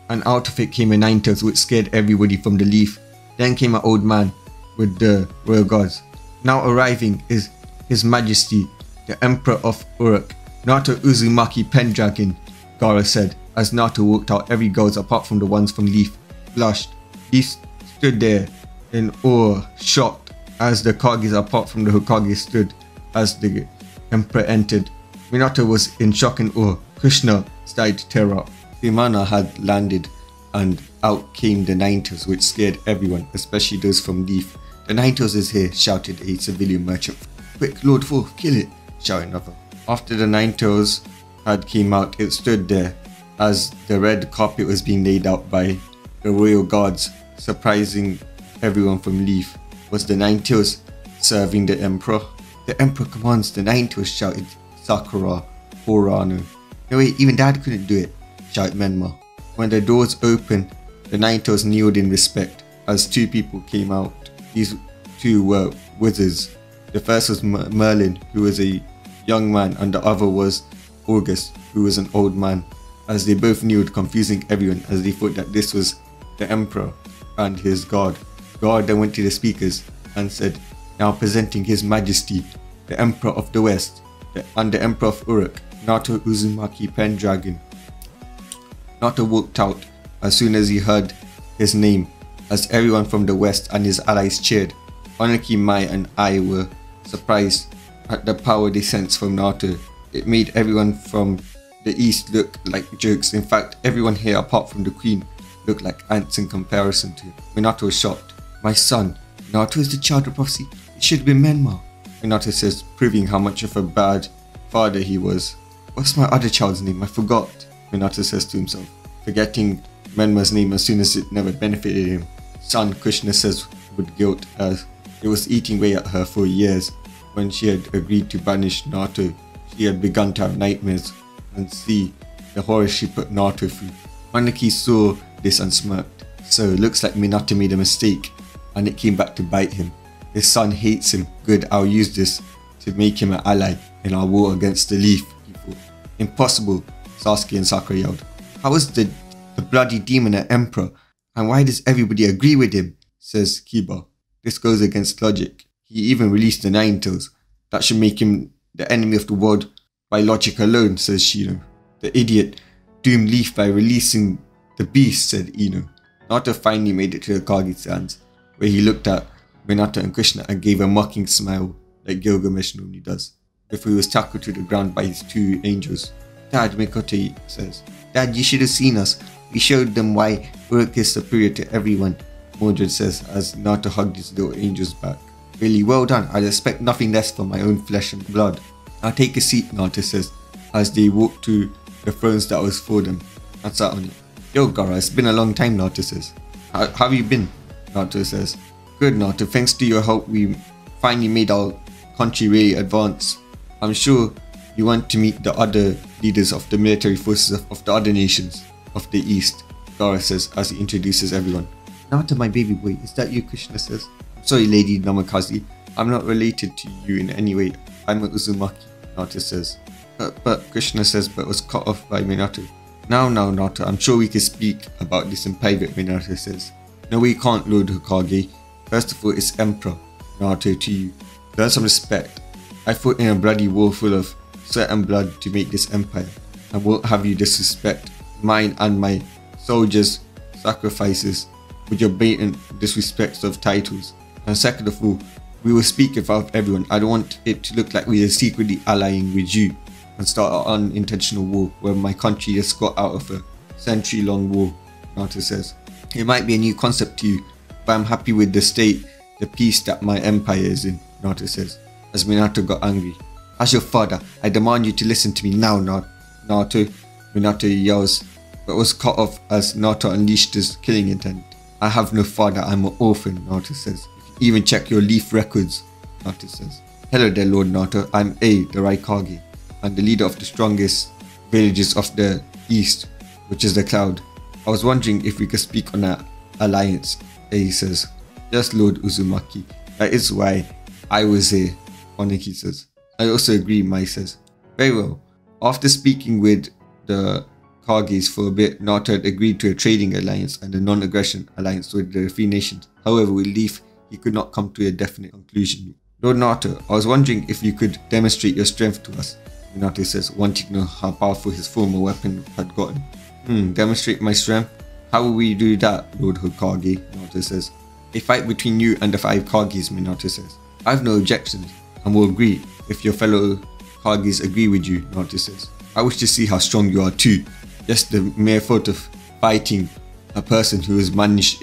and out of it came a Ninetales, which scared everybody from the Leaf. Then came an old man with the royal guards. "Now arriving is His Majesty, the Emperor of Uruk, Naruto Uzumaki Pendragon," Gaara said, as Naruto walked out. Every girl apart from the ones from Leaf blushed. He stood there in awe, shocked, as the Kages apart from the Hokage stood as the Emperor entered. Minato was in shock and awe. Krishna started to tear up. Vimana had landed and out came the Ninetales, which scared everyone, especially those from Leaf. The Nine-Tails is here, shouted a civilian merchant. Quick, Lord Wolf, kill it, shouted another. After the Nine-Tails had came out, it stood there as the red carpet was being laid out by the royal guards. Surprising everyone from Leaf was the Nine-Tails serving the Emperor. The Emperor commands, the Nine-Tails, shouted Sakura Horano. No wait, even Dad couldn't do it, shouted Menma. When the doors opened, the Nine-Tails kneeled in respect as two people came out. These two were wizards. The first was Merlin, who was a young man, and the other was August, who was an old man. As they both kneeled, confusing everyone as they thought that this was the Emperor and his guard. Guard then went to the speakers and said, now presenting His Majesty, the Emperor of the West, and the Emperor of Uruk, Naoto Uzumaki Pendragon. Naoto walked out as soon as he heard his name, as everyone from the West and his allies cheered. Oniki, Mai and I were surprised at the power they sensed from Naoto. It made everyone from the East look like jokes. In fact, everyone here apart from the Queen looked like ants in comparison to him. Minato was shocked. My son, Naoto is the child of prophecy. It should have been Menma. Minato says, proving how much of a bad father he was. What's my other child's name? I forgot, Minato says to himself, forgetting Menma's name as soon as it never benefited him. Son, Kushina says with guilt, as it was eating away at her for years. When she had agreed to banish Naoto, she had begun to have nightmares and see the horrors she put Naoto through. Maneki saw this and smirked. So it looks like Minato made a mistake and it came back to bite him. His son hates him. Good, I'll use this to make him an ally in our war against the Leaf, he thought. Impossible, Sasuke and Sakura yelled. How is the bloody demon an emperor? And why does everybody agree with him? Says Kiba. This goes against logic. He even released the Nine-Tails. That should make him the enemy of the world by logic alone, says Shino. The idiot doomed Leaf by releasing the beast, said Ino. Naoto finally made it to the Kage stands, where he looked at Minato and Kushina and gave a mocking smile like Gilgamesh normally does, before he was tackled to the ground by his two angels. Dad, Mikoto says. Dad, you should have seen us. We showed them why Uruk is superior to everyone, Mordred says as Naoto hugged his little angel's back. Really well done. I'd expect nothing less from my own flesh and blood. I'll take a seat, Naoto says, as they walked to the thrones that was for them and sat on it. Yo, Gaara, it's been a long time, Naoto says. How have you been? Naoto says. Good, Naoto. Thanks to your help, we finally made our country really advance. I'm sure you want to meet the other leaders of the military forces of the other nations of the East, Gaara says as he introduces everyone. Naoto, my baby boy, is that you? Kushina says. I'm sorry, Lady Namikaze. I'm not related to you in any way. I'm a Uzumaki, Naoto says. But Kushina says, but was cut off by Minato. Now, Naoto, I'm sure we can speak about this in private, Minato says. No, we can't, Lord Hokage. First of all, it's Emperor, Naoto, to you. Learn some respect. I fought in a bloody war full of sweat and blood to make this empire. I won't have you disrespect mine and my soldiers' sacrifices with your blatant disrespects of titles. And second of all, we will speak about everyone. I don't want it to look like we are secretly allying with you and start an unintentional war where my country just got out of a century-long war, Naoto says. It might be a new concept to you, but I'm happy with the state, the peace that my empire is in, Naoto says, as Minato got angry. As your father, I demand you to listen to me now, Naoto, Minato yells, but was cut off as Naoto unleashed his killing intent. I have no father, I'm an orphan, Naoto says. You can even check your Leaf records, Naoto says. Hello there, Lord Naoto, I'm A, the Raikage, and the leader of the strongest villages of the East, which is the Cloud. I was wondering if we could speak on our alliance, A says. Yes, Lord Uzumaki, that is why I was here, Oniki says. I also agree, Mai says. Very well. After speaking with the Kages for a bit, Naoto had agreed to a trading alliance and a non-aggression alliance with the three nations. However, with Leaf, he could not come to a definite conclusion. Lord Naoto, I was wondering if you could demonstrate your strength to us, Minato says, wanting to know how powerful his former weapon had gotten. Demonstrate my strength? How will we do that, Lord Hokage? Minato says. A fight between you and the 5 Kages, Minato says. I have no objections, and will agree if your fellow Kages agree with you, Naoto says. I wish to see how strong you are too. Just the mere thought of fighting a person who has managed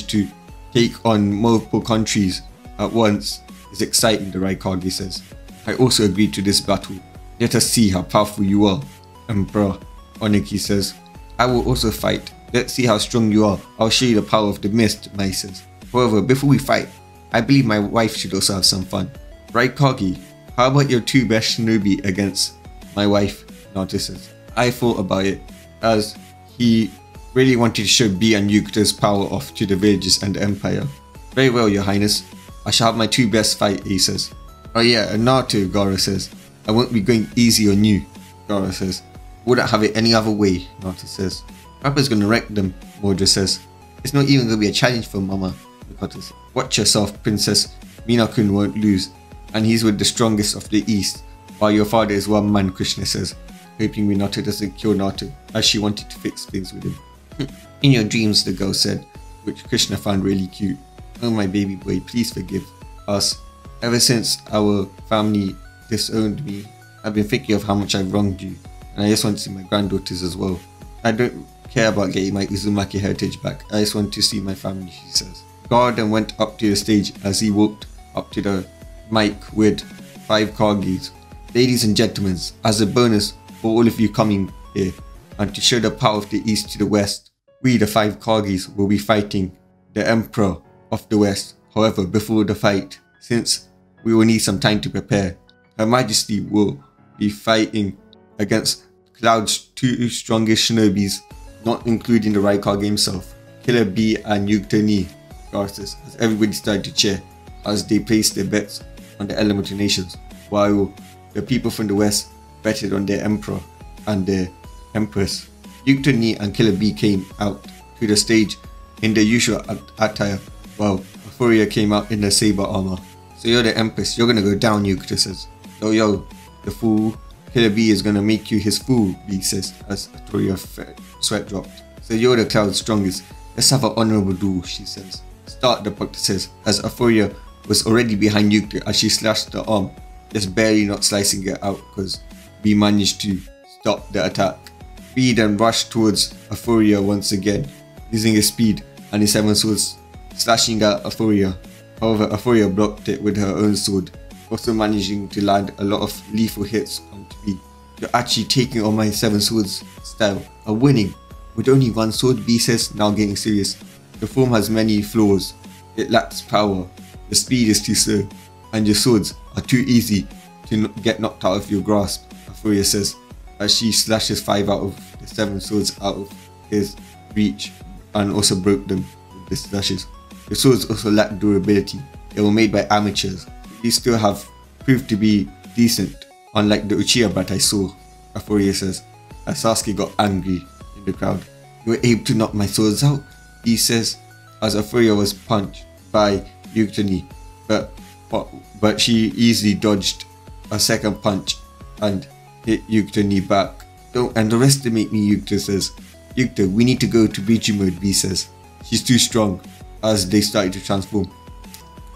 to take on multiple countries at once is exciting, the Raikage says. I also agreed to this battle. Let us see how powerful you are, Emperor, Oniki says. I will also fight. Let's see how strong you are. I'll show you the power of the mist, Mai says. However, before we fight, I believe my wife should also have some fun. Raikage, how about your 2 best shinobi against my wife, Naruto says. I thought about it, as he really wanted to show Bee and Yukito's power off to the villages and the Empire. Very well, your highness. I shall have my 2 best fight, he says. Oh yeah, and Naruto, Gaara says. I won't be going easy on you, Gaara says. Wouldn't have it any other way, Naruto says. Papa's gonna wreck them, Mojo says. It's not even gonna be a challenge for Mama, Mikoto says. Watch yourself, Princess. Minakun won't lose, and he's with the strongest of the East, while your father is one man, Krishna says, hoping Minato doesn't kill Naruto, as she wanted to fix things with him. In your dreams, the girl said, which Krishna found really cute. Oh my baby boy, please forgive us. Ever since our family disowned me, I've been thinking of how much I've wronged you, and I just want to see my granddaughters as well. I don't care about getting my Uzumaki heritage back, I just want to see my family, she says. Gaara then went up to the stage as he walked up to the mic with 5 Kages. Ladies and gentlemen, as a bonus for all of you coming here, and to show the power of the East to the West, we the 5 Kages will be fighting the Emperor of the West. However, before the fight, since we will need some time to prepare, Her Majesty will be fighting against Cloud's 2 strongest shinobis, not including the Raikage himself, Killer Bee and Yukito Ni, as everybody started to cheer as they placed their bets on the Elemental Nations, while the people from the West betted on their Emperor and their Empress. Yukito Ni and Killer Bee came out to the stage in their usual attire, while Afuria came out in the saber armor. So you're the Empress, you're gonna go down, Yukito says. Yo, the fool. Killer Bee is gonna make you his fool, Bee says, as Afuria sweat dropped. So you're the Cloud's strongest. Let's have an honorable duel, she says. Start, the doctor says, as Afuria was already behind Yukito as she slashed the arm, just barely not slicing it out because Bee managed to stop the attack. Bee then rushed towards Afuria once again, using his speed and his 7 swords, slashing at Afuria. However, Afuria blocked it with her own sword, also managing to land a lot of lethal hits onto Bee. You're actually taking on my 7 swords style, are winning. With only 1 sword, Bee says, now getting serious. The form has many flaws. It lacks power, the speed is too slow, and your swords are too easy to get knocked out of your grasp, Afuria says, as she slashes 5 out of the 7 swords out of his reach and also broke them with the slashes. The swords also lack durability. They were made by amateurs. These still have proved to be decent, unlike the Uchiha brat I saw, Afuria says, as Sasuke got angry in the crowd. You were able to knock my swords out, he says, as Afuria was punched by Yukito Ni, but she easily dodged a second punch and hit Yukito Ni back. Don't underestimate me, Yukito says. Yukito, we need to go to Biju mode, B says. She's too strong, as they started to transform.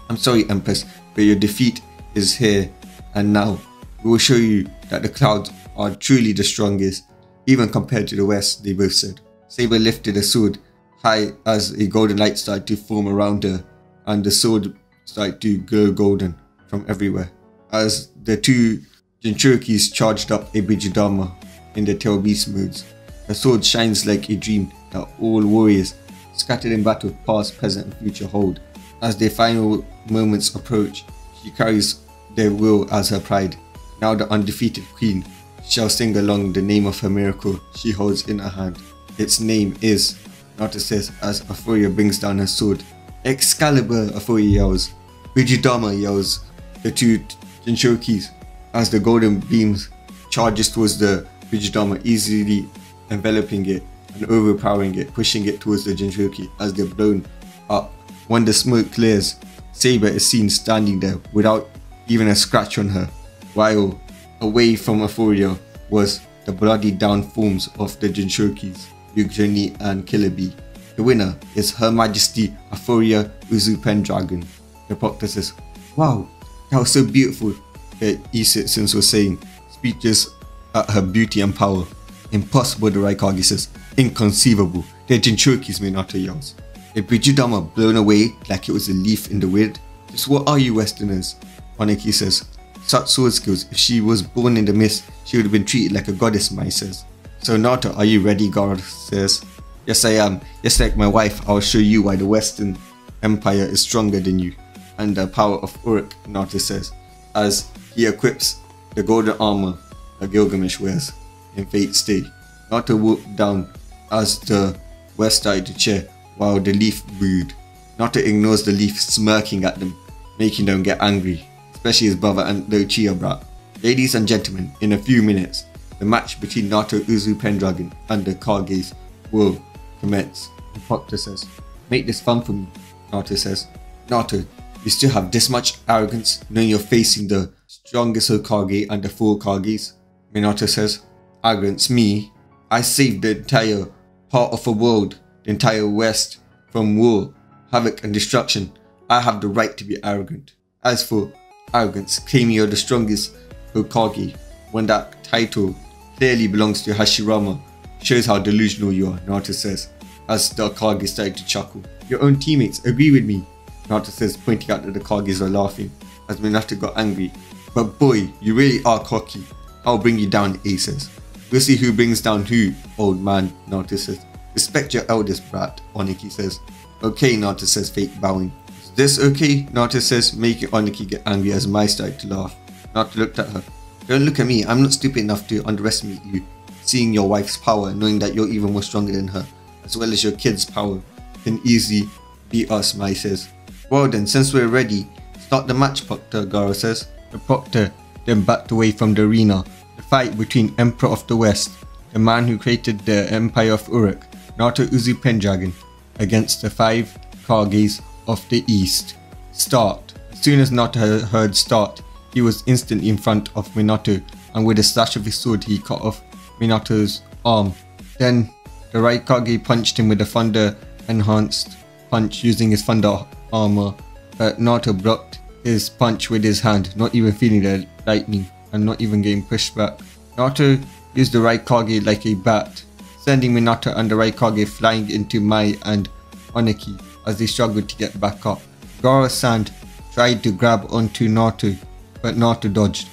I'm sorry, Empress, but your defeat is here and now. We will show you that the Clouds are truly the strongest, even compared to the West, they both said. Saber lifted a sword high as a golden light started to form around her, and the sword started to glow golden from everywhere. As the 2 Jinchurikis charged up a Bijudama in the Tail Beast modes, the sword shines like a dream that all warriors scattered in battle past, present and future hold. As their final moments approach, she carries their will as her pride. Now the undefeated queen shall sing along the name of her miracle she holds in her hand. Its name is, Naruto says, as Afuria brings down her sword. Excalibur, Afuria yells. Bijudama, yells the 2 Jinchurikis, as the golden beams charges towards the Bijudama, easily enveloping it and overpowering it, pushing it towards the Jinchuriki as they're blown up. When the smoke clears, Saber is seen standing there without even a scratch on her, while away from Afuria was the bloody down forms of the Jinchurikis, Yukito Ni and Killer Bee. The winner is Her Majesty Afuria Uzu Pendragon. The proctor says, wow, that was so beautiful, Ise was saying, speeches at her beauty and power. Impossible, the Raikage says. Inconceivable. They're Jinchurikis, Minato yells. A Bijudama blown away like it was a leaf in the wind. Just what are you Westerners? Oniki says. Such sword skills, if she was born in the mist, she would have been treated like a goddess, Mai says. So Naruto, are you ready? Gaara says. Yes I am. Just like my wife, I'll show you why the Western Empire is stronger than you. And the power of Uruk, Naruto says, as he equips the golden armor that Gilgamesh wears in Fate's Stay. Naruto whooped down as the West started to cheer while the leaf booed. Naruto ignores the leaf smirking at them, making them get angry, especially his brother and the Uchiha brat. Ladies and gentlemen, in a few minutes, the match between Naruto Uzui Pendragon and the Kages will commence. And Proctor says, make this fun for me, Naruto says. Naruto, you still have this much arrogance knowing you're facing the strongest Hokage and the 4 Kages? Minato says, arrogance, me? I saved the entire part of the world, the entire West, from war, havoc and destruction. I have the right to be arrogant. As for arrogance, claiming you're the strongest Hokage when that title clearly belongs to Hashirama shows how delusional you are, Naruto says, as the Kage started to chuckle. Your own teammates agree with me, Naruto says, pointing out that the Kages are laughing, as Minato got angry. But boy, you really are cocky. I'll bring you down, Ace says. We'll see who brings down who, old man, Naruto says. Respect your eldest, brat, Oniki says. Okay, Naruto says, fake bowing. Is this okay? Naruto says, making Oniki get angry as Mai started to laugh. Naruto looked at her. Don't look at me, I'm not stupid enough to underestimate you. Seeing your wife's power, knowing that you're even more stronger than her, as well as your kid's power, can easily beat us, Mai says. Well then, since we're ready, start the match, Proctor, Gaara says. The Proctor then backed away from the arena. The fight between Emperor of the West, the man who created the Empire of Uruk, Naruto Uzui Pendragon, against the 5 Kages of the East. Start. As soon as Naruto heard start, he was instantly in front of Minato, and with a slash of his sword he cut off Minato's arm. Then the right Kage punched him with a thunder enhanced punch using his thunder armor, but Naruto blocked his punch with his hand, not even feeling the lightning and not even getting pushed back. Naruto used the right Kage like a bat, sending Minato and the right Kage flying into Mai and Oniki as they struggled to get back up. Gaara-san tried to grab onto Naruto, but Naruto dodged.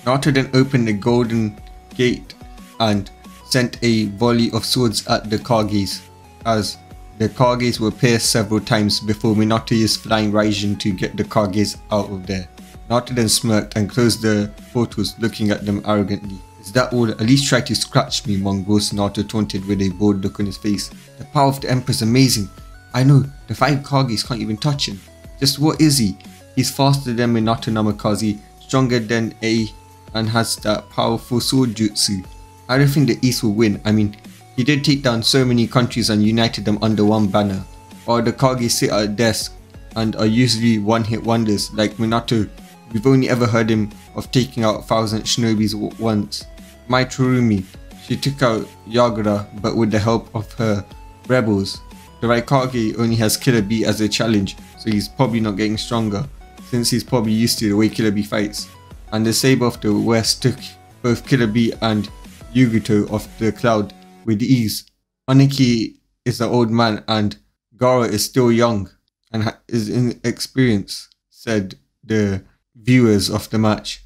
Naruto then opened the golden gate and sent a volley of swords at the Kages, as the Kages were pierced several times before Minato used Flying Raijin to get the Kages out of there. Naruto then smirked and closed the portals, looking at them arrogantly. Is that all? At least try to scratch me, mongrels, Naruto taunted with a bored look on his face. The power of the Emperor is amazing. I know, the 5 Kages can't even touch him. Just what is he? He's faster than Minato Namikaze, stronger than A, and has that powerful sword jutsu. I don't think the East will win. I mean, he did take down so many countries and united them under one banner, while the Kage sit at a desk and are usually one-hit wonders like Minato. We've only ever heard him of taking out 1,000 shinobis once. Mai Tsurumi, she took out Yagura, but with the help of her rebels. The Raikage only has Killer Bee as a challenge, so he's probably not getting stronger, since he's probably used to the way Killer Bee fights. And the Saber of the West took both Killer Bee and Yuguto off the cloud with ease. Oniki is an old man and Gaara is still young and is inexperienced, said the viewers of the match.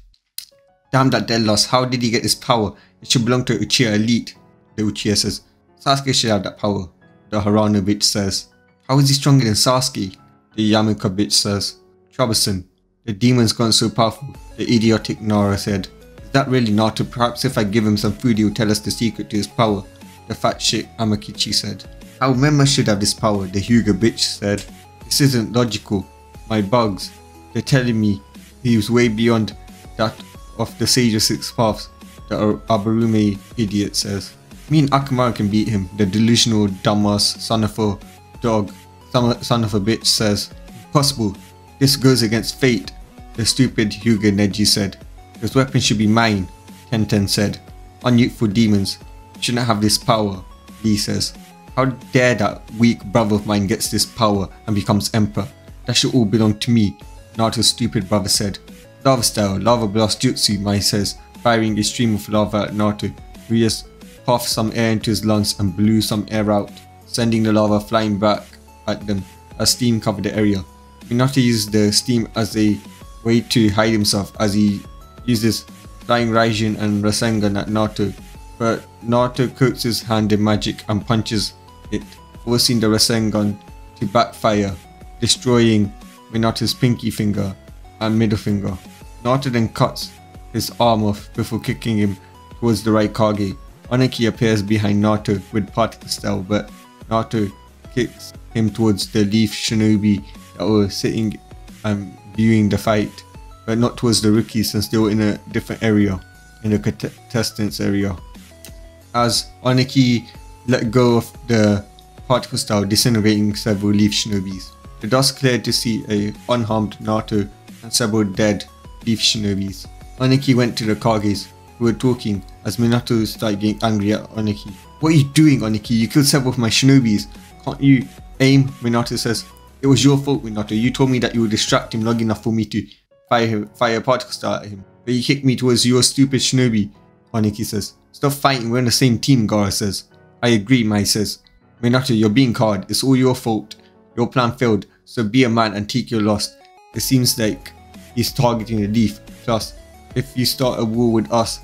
Damn that dead loss, how did he get this power? It should belong to Uchiha Elite, the Uchiha says. Sasuke should have that power, the Harano bitch says. How is he stronger than Sasuke? The Yamaka bitch says. Troublesome, the demon's gone so powerful, the idiotic Nara said. Is that really Naruto? Perhaps if I give him some food he will tell us the secret to his power, the fat shit Amakichi said. How Memma should have this power, the Hyuga bitch said. This isn't logical. My bugs, they're telling me he was way beyond that of the Sage of Six Paths, the Abarume idiot says. Me and Akamaru can beat him, the delusional dumbass son of a dog, son of a bitch says. Impossible. This goes against fate, the stupid Hyuga Neji said. Those weapons should be mine, Tenten said. Unyouthful demons shouldn't have this power, Lee says. How dare that weak brother of mine gets this power and becomes emperor? That should all belong to me, Naruto's stupid brother said. Lava style, lava blast jutsu, Mai says, firing a stream of lava at Naruto, who just puffed some air into his lungs and blew some air out. sending the lava flying back at them as steam covered the area. Minato used the steam as a way to hide himself as he uses Flying Raijin and Rasengan at Naruto, but Naruto coats his hand in magic and punches it, forcing the Rasengan to backfire, destroying Minato's pinky finger and middle finger. Naruto then cuts his arm off before kicking him towards the Raikage. Aniki appears behind Naruto with particle style, but Naruto kicks him towards the Leaf Shinobi that were sitting and viewing the fight, but not towards the rookies since they were in a different area, in the contestants area. As Aniki let go of the particle style, disintegrating several Leaf Shinobis. The dust cleared to see a unharmed Naruto and several dead Leaf Shinobis. Aniki went to the Kages, who were talking, as Minato started getting angry at Aniki. "What are you doing, Aniki? You killed several of my Shinobis. Can't you aim?" Minato says. "It was your fault, Minato. You told me that you would distract him long enough for me to fire a particle star at him. But you kicked me towards your stupid Shinobi," Aniki says. "Stop fighting, we're on the same team," Gaara says. "I agree," Mai says. "Minato, you're being coward. It's all your fault. Your plan failed, so be a man and take your loss. It seems like he's targeting the Leaf. Plus, if you start a war with us,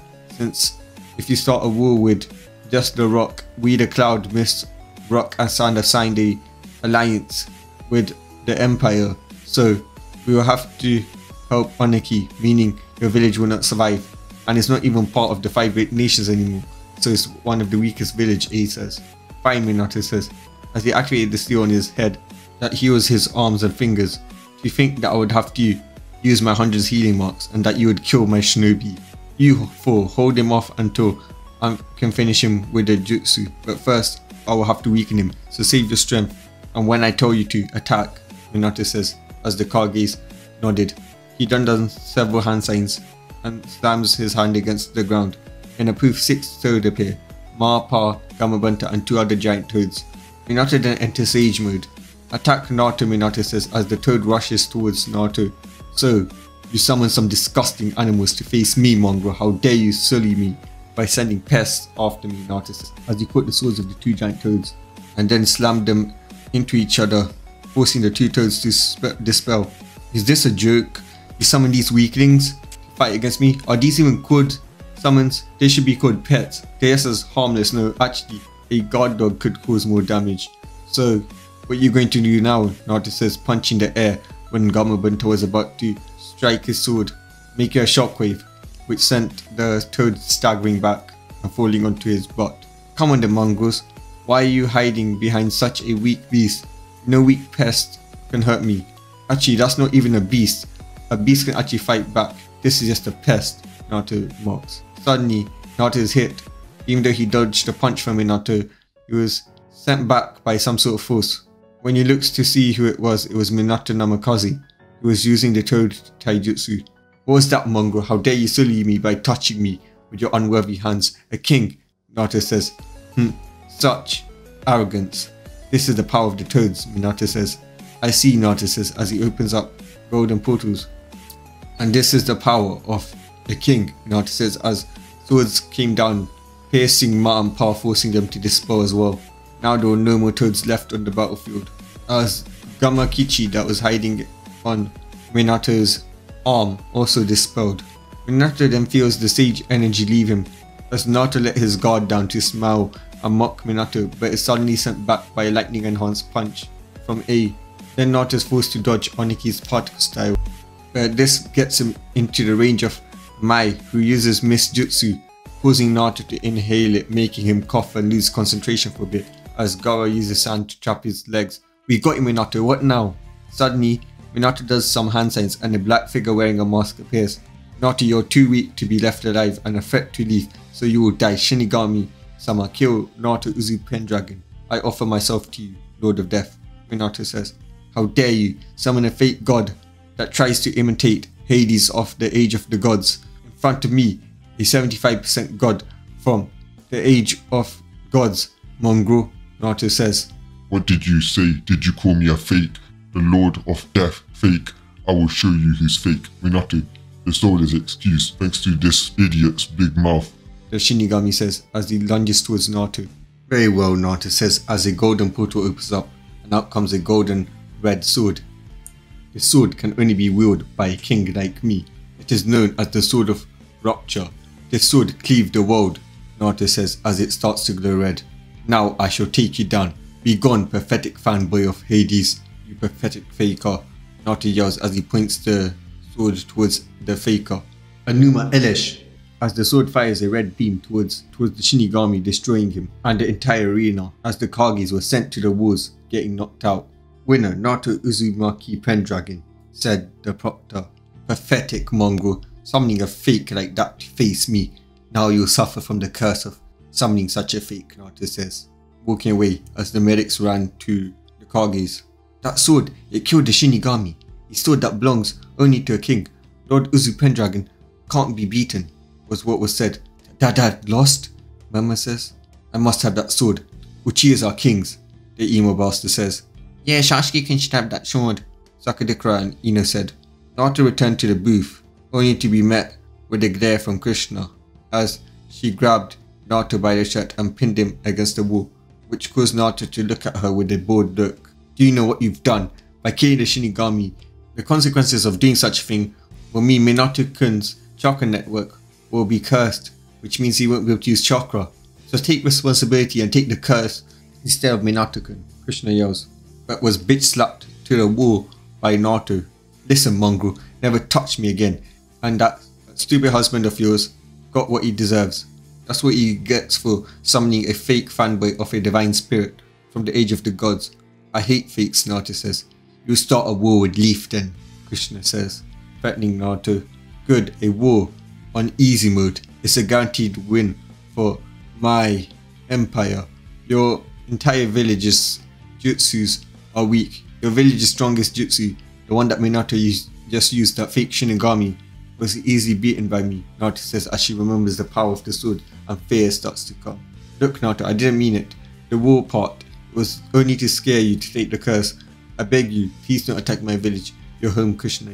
if you start a war with just the Rock, we the Cloud, Mist, Rock and Sand have signed a alliance with the Empire, so we will have to help Aniki, meaning your village will not survive, and it's not even part of the 5 great nations anymore, so it's one of the weakest village," A says. "Fine," Minato says, as he activated the steel on his head that heals his arms and fingers. "Do you think that I would have to use my 100 healing marks and that you would kill my Shinobi? You four, hold him off until I can finish him with the jutsu, but first I will have to weaken him, so save your strength, and when I tell you to, attack," Minato says, as the Kages nodded. He then does several hand signs and slams his hand against the ground. In a poof, 6 toads appear, Mappa, Gamabunta and 2 other giant toads. Minato then enters Sage mode. "Attack Naruto," Minato says as the toad rushes towards Naruto. "So, you summoned some disgusting animals to face me, mongrel. How dare you sully me by sending pests after me," Naruto says, as he caught the swords of the 2 giant toads and then slammed them into each other, forcing the 2 toads to dispel. "Is this a joke? You summon these weaklings to fight against me? Are these even good summons? They should be called pets. They're just as harmless. No, actually, a guard dog could cause more damage. So, what are you going to do now?" Naruto says, punching the air when Gamabunta was about to strike his sword, making a shockwave, which sent the toad staggering back and falling onto his butt. "Come on, the mongrels. Why are you hiding behind such a weak beast? No weak pest can hurt me. Actually, that's not even a beast. A beast can actually fight back. This is just a pest," Naruto mocks. Suddenly, Naruto is hit. Even though he dodged a punch from Minato, he was sent back by some sort of force. When he looks to see who it was Minato Namikaze, who was using the toad taijutsu. "What was that, mongrel? How dare you sully me by touching me with your unworthy hands? A king," Naruto says. Such arrogance. "This is the power of the toads," Minato says. "I see," Naruto says as he opens up golden portals. "And this is the power of a king," Naruto says as swords came down, piercing Ma and Pa, forcing them to dispel as well. Now there were no more toads left on the battlefield. As Gamakichi that was hiding on Minato's arm also dispelled. Minato then feels the sage energy leave him, as Naruto let his guard down to smile and mock Minato, but is suddenly sent back by a lightning enhanced punch from A. Then Naruto is forced to dodge Oniki's particle style, but this gets him into the range of Mai, who uses Mist Jutsu, causing Naruto to inhale it, making him cough and lose concentration for a bit, as Gaara uses sand to trap his legs. "We got him, Minato, what now?" Suddenly, Minato does some hand signs and a black figure wearing a mask appears. "Naruto, you're too weak to be left alive and a threat to Leaf, so you will die. Shinigami-sama, kill Naruto Uzu Pendragon. I offer myself to you, Lord of Death," Minato says. "How dare you summon a fake god that tries to imitate Hades of the Age of the Gods in front of me, a 75% god from the Age of Gods, mongrel," Naruto says. "What did you say? Did you call me a fake? The Lord of Death, fake? I will show you who's fake. Minato, the soul is excused thanks to this idiot's big mouth," the Shinigami says as he lunges towards Naruto. Very well, Naruto says as a golden portal opens up and out comes a golden red sword. The sword can only be wielded by a king like me. It is known as the Sword of Rupture. This sword cleaved the world, Naruto says as it starts to glow red. Now I shall take you down. Be gone, pathetic fanboy of Hades, you pathetic faker, Naruto yells as he points the sword towards the faker. Anuma Elish, as the sword fires a red beam towards the Shinigami, destroying him and the entire arena as the Kages were sent to the wars, getting knocked out. Winner Naruto Uzumaki Pendragon, said the proctor. Pathetic mongrel, summoning a fake like that to face me. Now you'll suffer from the curse of summoning such a fake, Naruto says, walking away as the medics ran to the Kages. That sword, it killed the Shinigami. A sword that belongs only to a king. Lord Uzu Pendragon can't be beaten, was what was said. Dad lost? Mama says. I must have that sword. Uchihas are kings, the emo bastard says. Yeah, Sasuke should have that sword, Sakadikura and Ino said. Naruto returned to the booth, only to be met with a glare from Krishna, as she grabbed Naruto by the shirt and pinned him against the wall, which caused Naruto to look at her with a bored look. Do you know what you've done? By killing the Shinigami, the consequences of doing such a thing will mean Minato-kun's chakra network will be cursed, which means he won't be able to use chakra. So take responsibility and take the curse instead of Minato-kun, Krishna yells, but was bitch slapped to the wall by Naruto. Listen, mongrel, never touch me again, and that stupid husband of yours got what he deserves. That's what he gets for summoning a fake fanboy of a divine spirit from the age of the gods. I hate fakes, Naruto says. You start a war with Leaf then, Krishna says, threatening Naruto. Good, a war on easy mode. It's a guaranteed win for my empire. Your entire village's jutsus are weak. Your village's strongest jutsu, the one that Minato just used, that fake Shinigami, was easily beaten by me, Naruto says as she remembers the power of the sword and fear starts to come. Look, Naruto, I didn't mean it. The war part was only to scare you to take the curse. I beg you, please don't attack my village. Your home, Krishna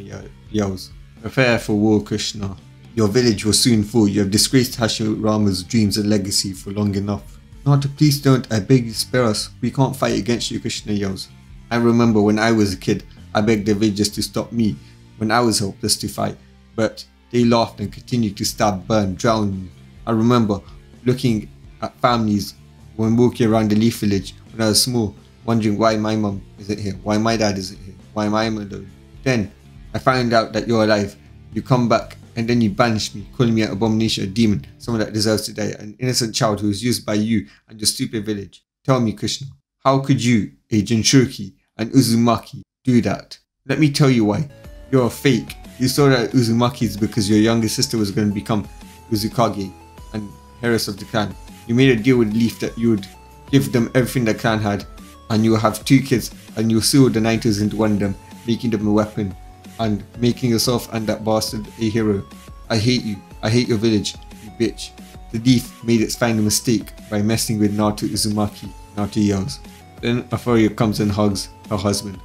yells. Prepare for war, Krishna. Your village will soon fall. You have disgraced Hashirama's dreams and legacy for long enough. Naruto, please don't. I beg you, spare us. We can't fight against you, Krishna yells. I remember when I was a kid, I begged the villagers to stop me when I was helpless to fight, but they laughed and continued to stab, burn, drown me. I remember looking at families when walking around the Leaf Village when I was small, wondering why my mum isn't here, why my dad isn't here, why am I alone. Then I found out that you're alive. You come back and then you banish me, calling me an abomination, a demon, someone that deserves to die, an innocent child who was used by you and your stupid village. Tell me, Krishna, how could you, a Jinchuriki and Uzumaki, do that? Let me tell you why. You're a fake. You saw that Uzumaki's because your younger sister was going to become Uzukage and heiress of the clan. You made a deal with Leaf that you would give them everything the clan had, and you'll have 2 kids, and you'll seal the Narutos into one of them, making them a weapon, and making yourself and that bastard a hero. I hate you. I hate your village, you bitch. The Leaf made its final mistake by messing with Naruto Uzumaki, Naruto yells. Then Euphoria comes and hugs her husband.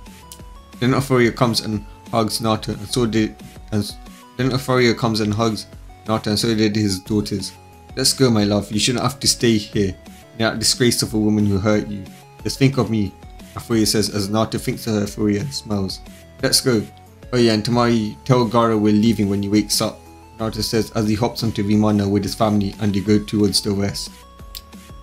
Then Euphoria comes and hugs Naruto, and so did his daughters. Let's go, my love. You shouldn't have to stay here. You're that disgrace of a woman who hurt you. Just think of me, Euphoria says as Naruto thinks of her. Euphoria smiles. Let's go. Oh yeah, and tomorrow tell Gaara we're leaving when he wakes up, Naruto says as he hops onto Vimana with his family and they go towards the west.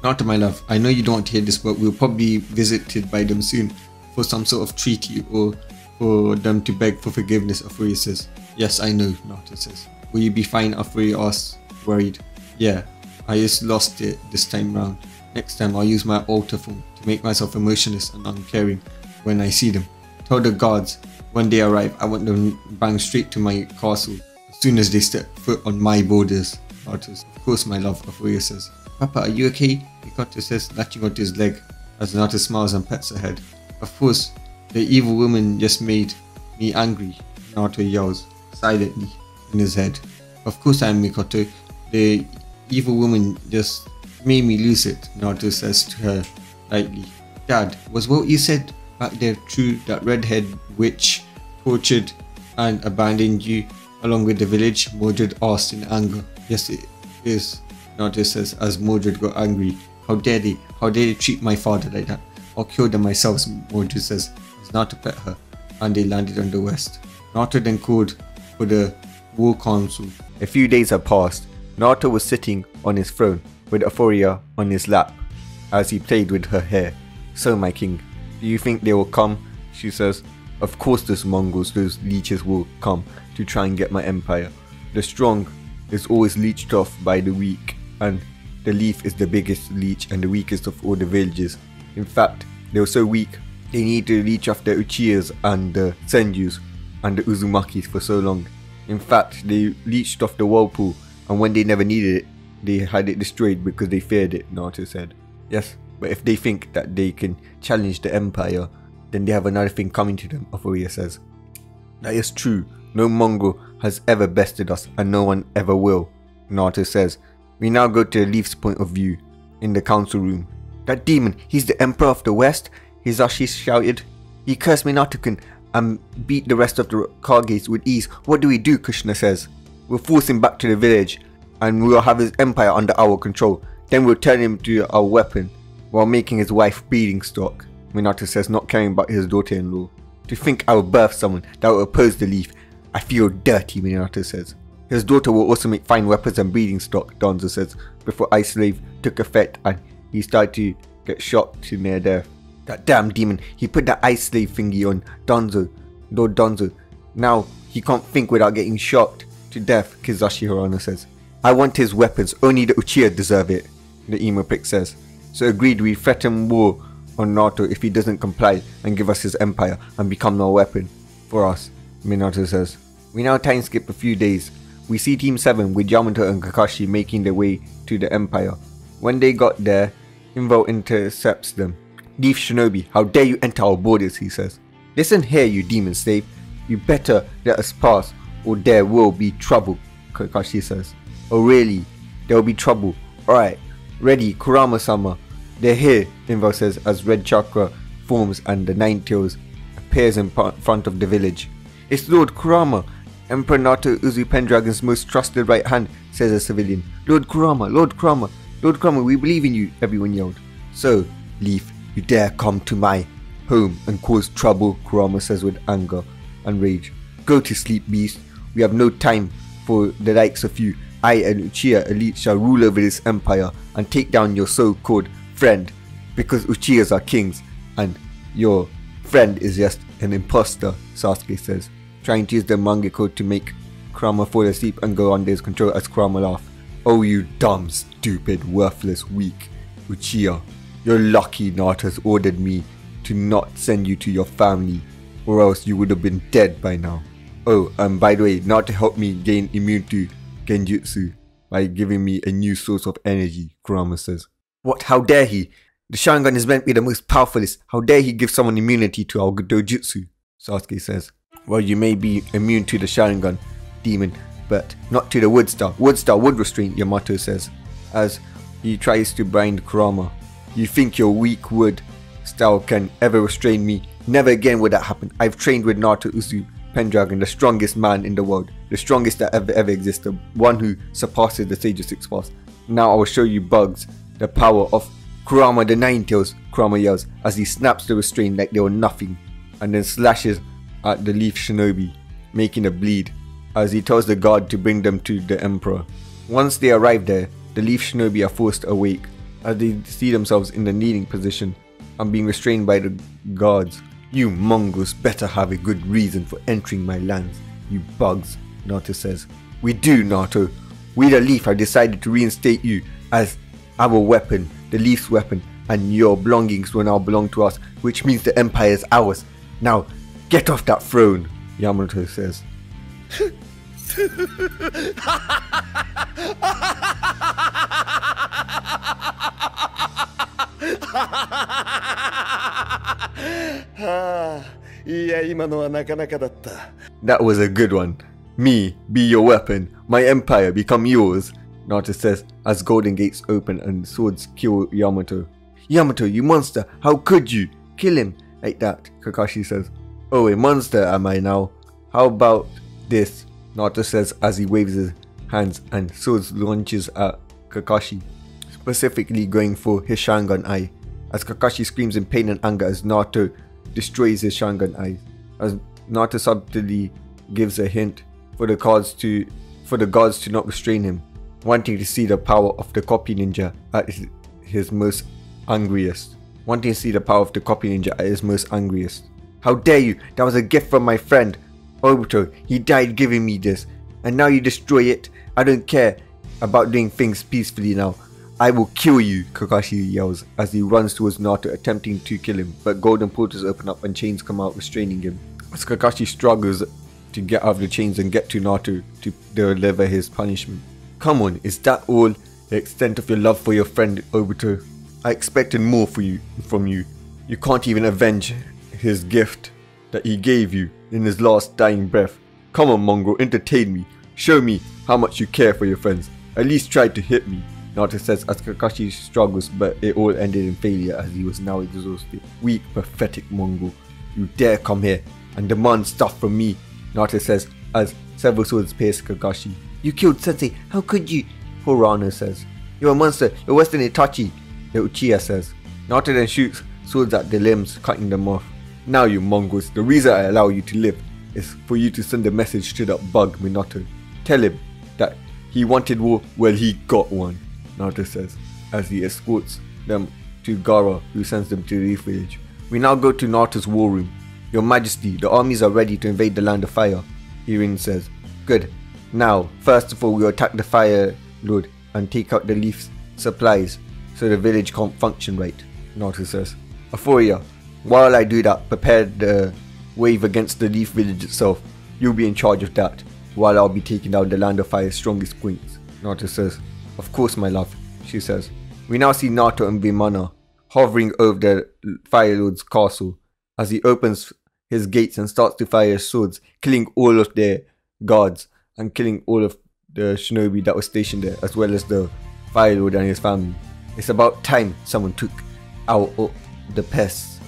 Naruto, my love, I know you don't want to hear this, but we'll probably be visited by them soon for some sort of treaty or for them to beg for forgiveness, Euphoria says. Yes, I know, Naruto says. Will you be fine? Euphoria asks, worried. Yeah, I just lost it this time round. Next time I'll use my altar form to make myself emotionless and uncaring when I see them. Tell the guards when they arrive I want them bang straight to my castle as soon as they step foot on my borders, Naruto says. Of course, my love, Euphoria says. Papa, are you okay? Mikoto says, latching onto his leg as Naruto smiles and pets her head. Of course, the evil woman just made me angry, Naruto yells silently in his head. Of course I am, Mikoto. The evil woman just made me lose it, Naruto says to her lightly. Dad, was what you said back there true, that redhead witch tortured and abandoned you along with the village? Mordred asked in anger. Yes, it is, Naruto says as Mordred got angry How dare they? How dare they treat my father like that? I'll kill them myself, Mojo says, as Naruto pet her, and they landed on the west. Naruto then called for the war council. A few days had passed. Naruto was sitting on his throne with Euphoria on his lap as he played with her hair. So my king, do you think they will come? She says. Of course those Mongols, those leeches will come to try and get my empire. The strong is always leeched off by the weak, and the Leaf is the biggest leech and the weakest of all the villages. In fact, they were so weak, they needed to leech off the Uchihas and the Senjus and the Uzumakis for so long. In fact, they leeched off the whirlpool, and when they never needed it, they had it destroyed because they feared it, Naruto said. Yes, but if they think that they can challenge the empire, then they have another thing coming to them, Euphoria says. That is true. No Mongol has ever bested us, and no one ever will, Naruto says. We now go to the Leaf's point of view, in the council room. That demon, he's the Emperor of the West? Hisashi shouted. He cursed Minato-kun and beat the rest of the Kages with ease. What do we do? Kushina says. We'll force him back to the village, and we'll have his empire under our control. Then we'll turn him to our weapon, while making his wife breeding stock, Minato says, not caring about his daughter-in-law. To think I will birth someone that will oppose the Leaf. I feel dirty, Minato says. His daughter will also make fine weapons and breeding stock, Danzo says, before Ice Slave took effect and he started to get shocked to near death. That damn demon, he put that Ice Slave thingy on Danzo, Lord Danzo. Now he can't think without getting shocked to death, Kizashi Hirano says. I want his weapons, only the Uchiha deserve it, the emo prick says. So agreed, we threaten war on Naruto if he doesn't comply and give us his empire and become our weapon for us, Minato says. We now time skip a few days. We see Team 7 with Yamato and Kakashi making their way to the empire. When they got there, Invo intercepts them. Leaf Shinobi, how dare you enter our borders, he says. Listen here, you demon slave. You better let us pass or there will be trouble, Kakashi says. Oh really? There will be trouble. Alright, ready, Kurama-sama. They're here, Invo says as Red Chakra forms and the Nine Tails appears in front of the village. It's Lord Kurama, Emperor Naruto Uzu Pendragon's most trusted right hand, says a civilian. Lord Kurama, Lord Kurama, Lord Kurama, we believe in you, everyone yelled. So, Leaf, you dare come to my home and cause trouble, Kurama says with anger and rage. Go to sleep, beast. We have no time for the likes of you. I and Uchiha elite shall rule over this empire and take down your so-called friend, because Uchihas are kings and your friend is just an imposter, Sasuke says, trying to use the Mangekyo to make Kurama fall asleep and go under his control as Kurama laughs. Oh you dumb, stupid, worthless, weak Uchiha. You're lucky Naruto has ordered me to not send you to your family, or else you would have been dead by now. Oh, and by the way, Naruto helped me gain immune to Genjutsu by giving me a new source of energy, Kurama says. What? How dare he? The Sharingan is meant to be the most powerfulest. How dare he give someone immunity to our dojutsu? Sasuke says. Well, you may be immune to the Sharingan, demon, but not to the Wood Star. Wood Star would restrain, Yamato says, as he tries to bind Kurama. You think your weak wood style can ever restrain me? Never again would that happen. I've trained with Naruto Uzu Pendragon, the strongest man in the world, the strongest that ever existed, one who surpasses the Sage of Six Paths. Now I will show you bugs the power of Kurama the Nine Tails, Kurama yells as he snaps the restraint like they were nothing and then slashes at the Leaf Shinobi, making a bleed as he tells the guard to bring them to the Emperor. Once they arrive there, the Leaf Shinobi are forced awake as they see themselves in the kneeling position and being restrained by the guards. You Mongols better have a good reason for entering my lands, you bugs, Naruto says. We do, Naruto. We the Leaf have decided to reinstate you as our weapon, the Leaf's weapon, and your belongings will now belong to us, which means the empire is ours. Now, get off that throne, Yamato says. That was a good one. Me, be your weapon, my empire become yours, Naruto says as Golden Gates open and swords kill Yamato. Yamato, you monster, how could you? Kill him like that, Kakashi says. Oh, a monster am I now? How about this? Naruto says as he waves his hands and swords launches at Kakashi. specifically going for his Sharingan eye, as Kakashi screams in pain and anger as Naruto destroys his Sharingan eyes, as Naruto subtly gives a hint for the gods to not restrain him, wanting to see the power of the copy ninja at his most angriest. How dare you? That was a gift from my friend Obito. He died giving me this, and now you destroy it. I don't care about doing things peacefully now. I will kill you, Kakashi yells as he runs towards Naruto, attempting to kill him, but golden portals open up and chains come out restraining him. As Kakashi struggles to get out of the chains and get to Naruto to deliver his punishment. Come on, is that all the extent of your love for your friend Obito? I expected more from you. You can't even avenge his gift that he gave you in his last dying breath. Come on, Mongo, entertain me. Show me how much you care for your friends. At least try to hit me, Naruto says as Kakashi struggles, but it all ended in failure as he was now exhausted. Weak, pathetic Mongo. You dare come here and demand stuff from me, Naruto says as several swords pierce Kakashi. You killed Sensei, how could you? Horano says. You're a monster, you're worse than Itachi, the Uchiha says. Naruto then shoots swords at the limbs, cutting them off. Now you mongols, the reason I allow you to live is for you to send a message to that bug Minato. Tell him that he wanted war, well he got one, Naruto says, as he escorts them to Gaara, who sends them to the Leaf Village. We now go to Naruto's war room. Your Majesty, the armies are ready to invade the Land of Fire, Irin says. Good. Now, first of all, we'll attack the Fire Lord and take out the Leaf's supplies so the village can't function right, Naruto says. Euphoria, while I do that, prepare the wave against the Leaf Village itself. You'll be in charge of that, while I'll be taking down the Land of Fire's strongest points, Naruto says. Of course, my love, she says. We now see Naruto and Vimana hovering over the Fire Lord's castle as he opens his gates and starts to fire his swords, killing all of their guards and killing all of the shinobi that was stationed there, as well as the Fire Lord and his family. It's about time someone took out the pests.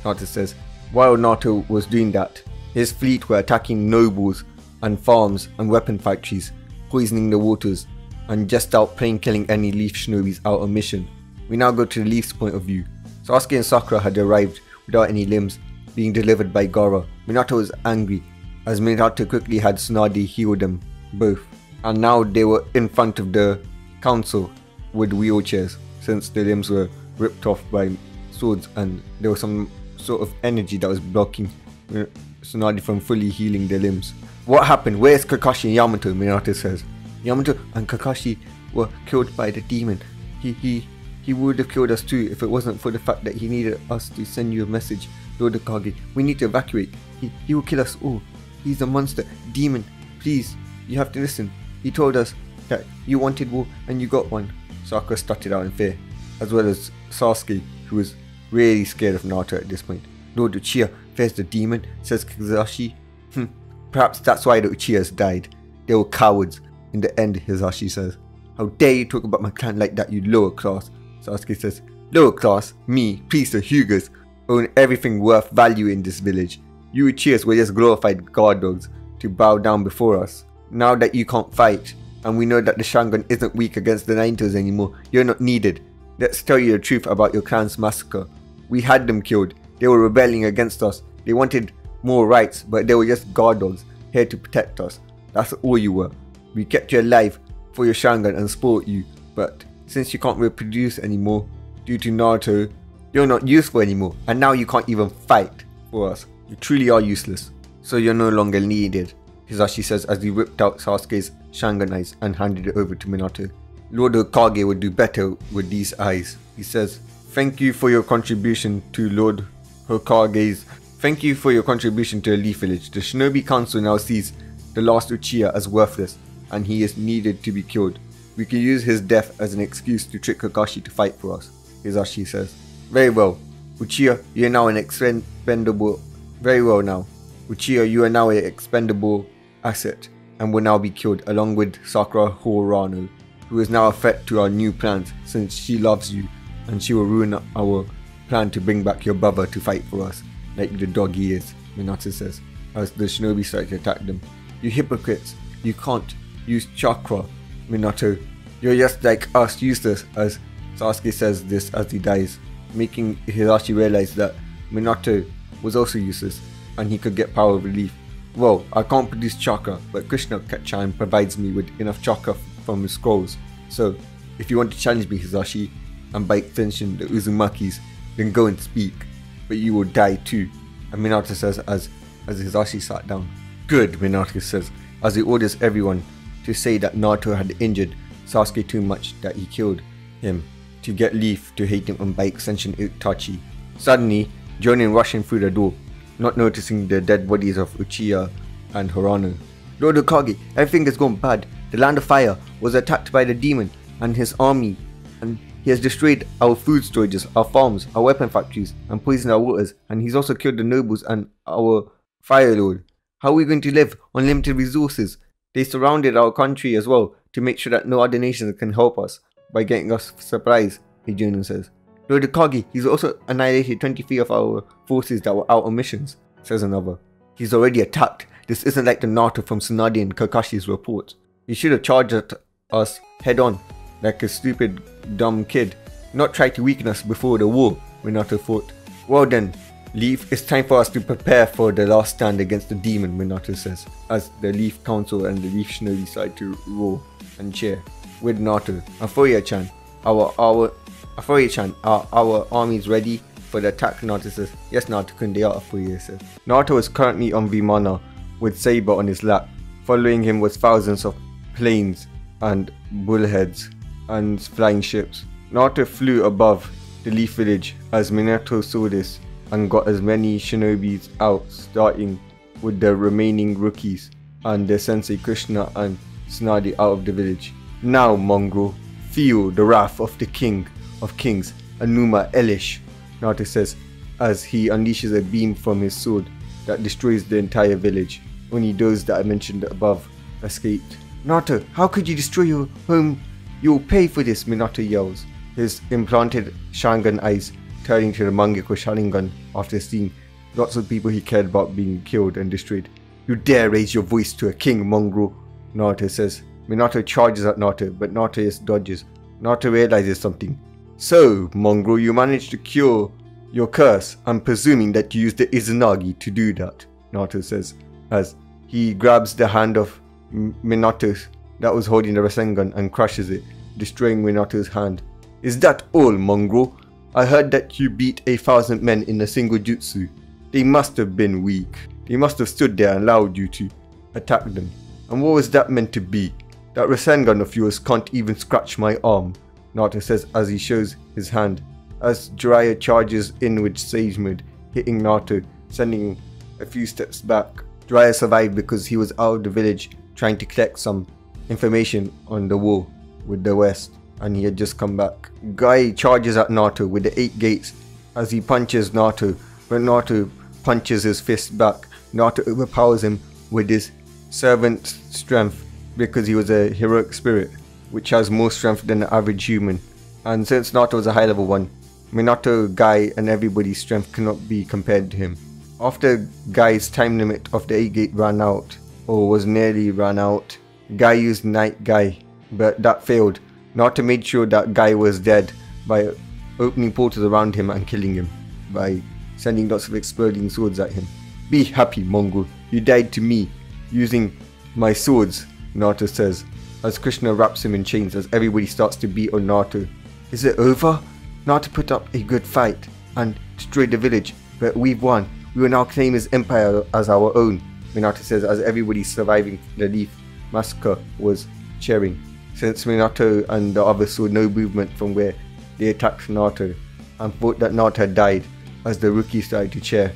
Naruto says. While Naruto was doing that, his fleet were attacking nobles and farms and weapon factories, poisoning the waters, and just outplaying killing any Leaf shinobis out on mission. We now go to the Leaf's point of view. Sasuke and Sakura had arrived without any limbs being delivered by Gaara. Minato was angry as Minato quickly had Tsunade heal them both, and now they were in front of the council with wheelchairs since the limbs were ripped off by swords and there was some sort of energy that was blocking Tsunade from fully healing their limbs. What happened? Where's Kakashi and Yamato? Minato says. Yamato and Kakashi were killed by the demon. He would have killed us too if it wasn't for the fact that he needed us to send you a message, Lord Hokage. We need to evacuate. He will kill us all. He's a monster. Demon. Please, you have to listen. He told us that you wanted war and you got one. Sakura stuttered out in fear, as well as Sasuke, who was really scared of Naruto at this point. Lord Uchiha fears the demon, says Hisashi. Perhaps that's why the Uchihas died. They were cowards. In the end, Hisashi says. How dare you talk about my clan like that, you lower class? Sasuke says. Lower class? Me, priest of Hyugas, own everything worth value in this village. You Uchihas were just glorified guard dogs to bow down before us. Now that you can't fight, and we know that the Sharingan isn't weak against the Narutos anymore, you're not needed. Let's tell you the truth about your clan's massacre. We had them killed. They were rebelling against us. They wanted more rights, but they were just guard dogs, here to protect us. That's all you were. We kept you alive for your Sharingan and spoiled you, but since you can't reproduce anymore due to Naruto, you're not useful anymore, and now you can't even fight for us. You truly are useless, so you're no longer needed, Hisashi says as he whipped out Sasuke's Sharingan eyes and handed it over to Minato. Lord Hokage would do better with these eyes, he says. Thank you for your contribution to Lord Hokage's. Thank you for your contribution to the Leaf Village. The Shinobi Council now sees the last Uchiha as worthless, and he is needed to be killed. We can use his death as an excuse to trick Kakashi to fight for us, Hisashi says. Very well. Uchiha, you are now an expendable... Very well now. Uchiha, you are now an expendable asset, and will now be killed along with Sakura Horano, who is now a threat to our new plans since she loves you, and she will ruin our plan to bring back your brother to fight for us, like the dog he is, Minato says, as the shinobi start to attack them. You hypocrites, you can't use chakra, Minato You're just like us, useless, as Sasuke says this as he dies, making Hisashi realize that Minato was also useless and he could get power of relief. Well, I can't produce chakra, but Krishna-chan provides me with enough chakra from his scrolls. So, if you want to challenge me, Hisashi, and by extension the Uzumakis, then go and speak, but you will die too. And Minato says as Hisashi sat down. Good, Minato says, as he orders everyone to say that Naruto had injured Sasuke too much that he killed him to get Leaf to hate him and by extension Itachi. Suddenly, Jonin rushing through the door, not noticing the dead bodies of Uchiha and Hirano. Lord Hokage, everything has gone bad. The Land of Fire was attacked by the demon and his army, and he has destroyed our food storages, our farms, our weapon factories, and poisoned our waters, and he's also killed the nobles and our Fire Lord. How are we going to live on limited resources? They surrounded our country as well to make sure that no other nations can help us by getting us supplies, Jonin says. Lord Hokage, he's also annihilated 23 of our forces that were out on missions, says another. He's already attacked. This isn't like the Naruto from Tsunade and Kakashi's report. He should have charged at us head on, like a stupid, dumb kid, not try to weaken us before the war, Minato thought. Well then, Leaf, it's time for us to prepare for the last stand against the demon, Minato says, as the Leaf Council and the Leaf Shinobi decide to roar and cheer. With Naruto, Afuria-chan, our army's ready for the attack, Naruto says. Yes, Naruto-kun, they are, Afuria says. Naruto is currently on Vimana with Saber on his lap. Following him was thousands of planes and bullheads and flying ships. Naruto flew above the Leaf Village as Minato saw this and got as many shinobis out, starting with the remaining rookies and their sensei Krishna and Tsunade out of the village. Now, mongrel, feel the wrath of the King of Kings, Anuma Elish, Naruto says, as he unleashes a beam from his sword that destroys the entire village. Only those that I mentioned above escaped. Naruto, how could you destroy your home? You'll pay for this, Minato yells, his implanted Sharingan eyes turning to the Mangekyo Sharingan after seeing lots of people he cared about being killed and destroyed. You dare raise your voice to a king, mongrel, Naruto says. Minato charges at Naruto, but Naruto just dodges. Naruto realizes something. So, mongrel, you managed to cure your curse. I'm presuming that you used the Izanagi to do that, Naruto says, as he grabs the hand of Minato that was holding the Rasengan and crushes it, destroying Minato's hand. Is that all, mongrel? I heard that you beat 1,000 men in a single jutsu. They must have been weak. They must have stood there and allowed you to attack them. And what was that meant to be? That Rasengan of yours can't even scratch my arm, Naruto says as he shows his hand. As Jiraiya charges in with Sage Mode, hitting Naruto, sending him a few steps back. Jiraiya survived because he was out of the village trying to collect some information on the war with the West, and he had just come back. Guy charges at Naruto with the 8 gates as he punches Naruto, but Naruto punches his fist back. Naruto overpowers him with his servant strength because he was a heroic spirit, which has more strength than the average human. And since Naruto was a high level one, Minato, Guy and everybody's strength cannot be compared to him. After Guy's time limit of the 8 gate ran out, or was nearly ran out, Guy used Night Guy, but that failed. Naruto made sure that Guy was dead by opening portals around him and killing him, by sending lots of exploding swords at him. Be happy, mongrel, you died to me, using my swords, Naruto says, as Krishna wraps him in chains as everybody starts to beat on Naruto. Is it over? Naruto put up a good fight and destroyed the village, but we've won. We will now claim his empire as our own, Minato says as everybody surviving the Leaf massacre was cheering, since Minato and the others saw no movement from where they attacked Naruto and thought that Naruto had died as the rookie started to cheer.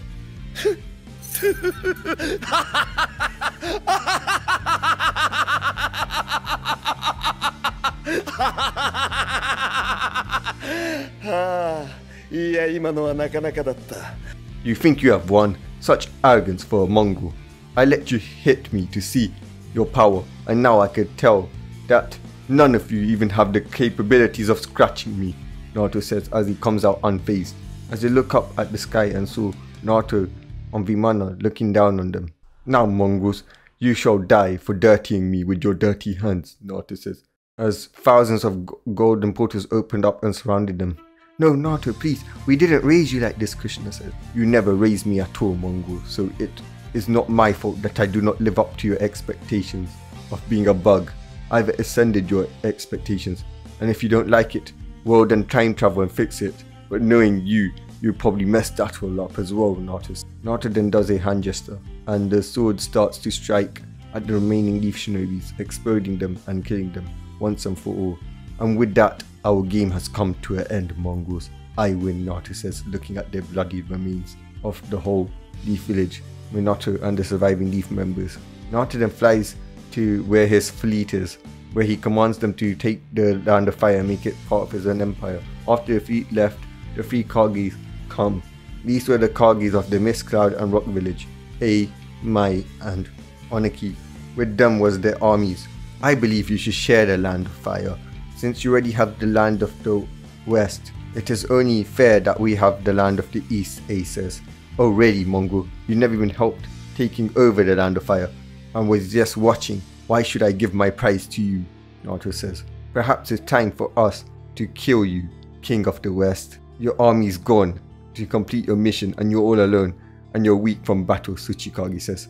You think you have won? Such arrogance for a mongrel. I let you hit me to see your power, and now I could tell that none of you even have the capabilities of scratching me, Naruto says as he comes out unfazed, as they look up at the sky and saw Naruto on Vimana looking down on them. Now, mongrels, you shall die for dirtying me with your dirty hands, Naruto says, as thousands of golden portals opened up and surrounded them. No, Naruto, please, we didn't raise you like this, Krishna said. You never raised me at all, Mongol, so it is not my fault that I do not live up to your expectations of being a bug. I've ascended your expectations, and if you don't like it, well then time travel and fix it. But knowing you probably messed that all up as well, Naruto. Naruto then does a hand gesture, and the sword starts to strike at the remaining Leaf Shinobis, exploding them and killing them once and for all. And with that, our game has come to an end, Mongols. I win, Naruto says, looking at the bloody remains of the whole Leaf village, Minato and the surviving Leaf members. Naruto then flies to where his fleet is, where he commands them to take the Land of Fire and make it part of his own empire. After the fleet left, the 3 Kagis come. These were the Kagis of the Mist Cloud and Rock Village, A, Mai and Oniki. With them was their armies. I believe you should share the Land of Fire. Since you already have the Land of the West, it is only fair that we have the Land of the East, A says. Oh really, Mongol, you never even helped taking over the Land of Fire and was just watching. Why should I give my prize to you? Naruto says. Perhaps it's time for us to kill you, King of the West. Your army is gone to complete your mission and you're all alone and you're weak from battle, Tsuchikage says.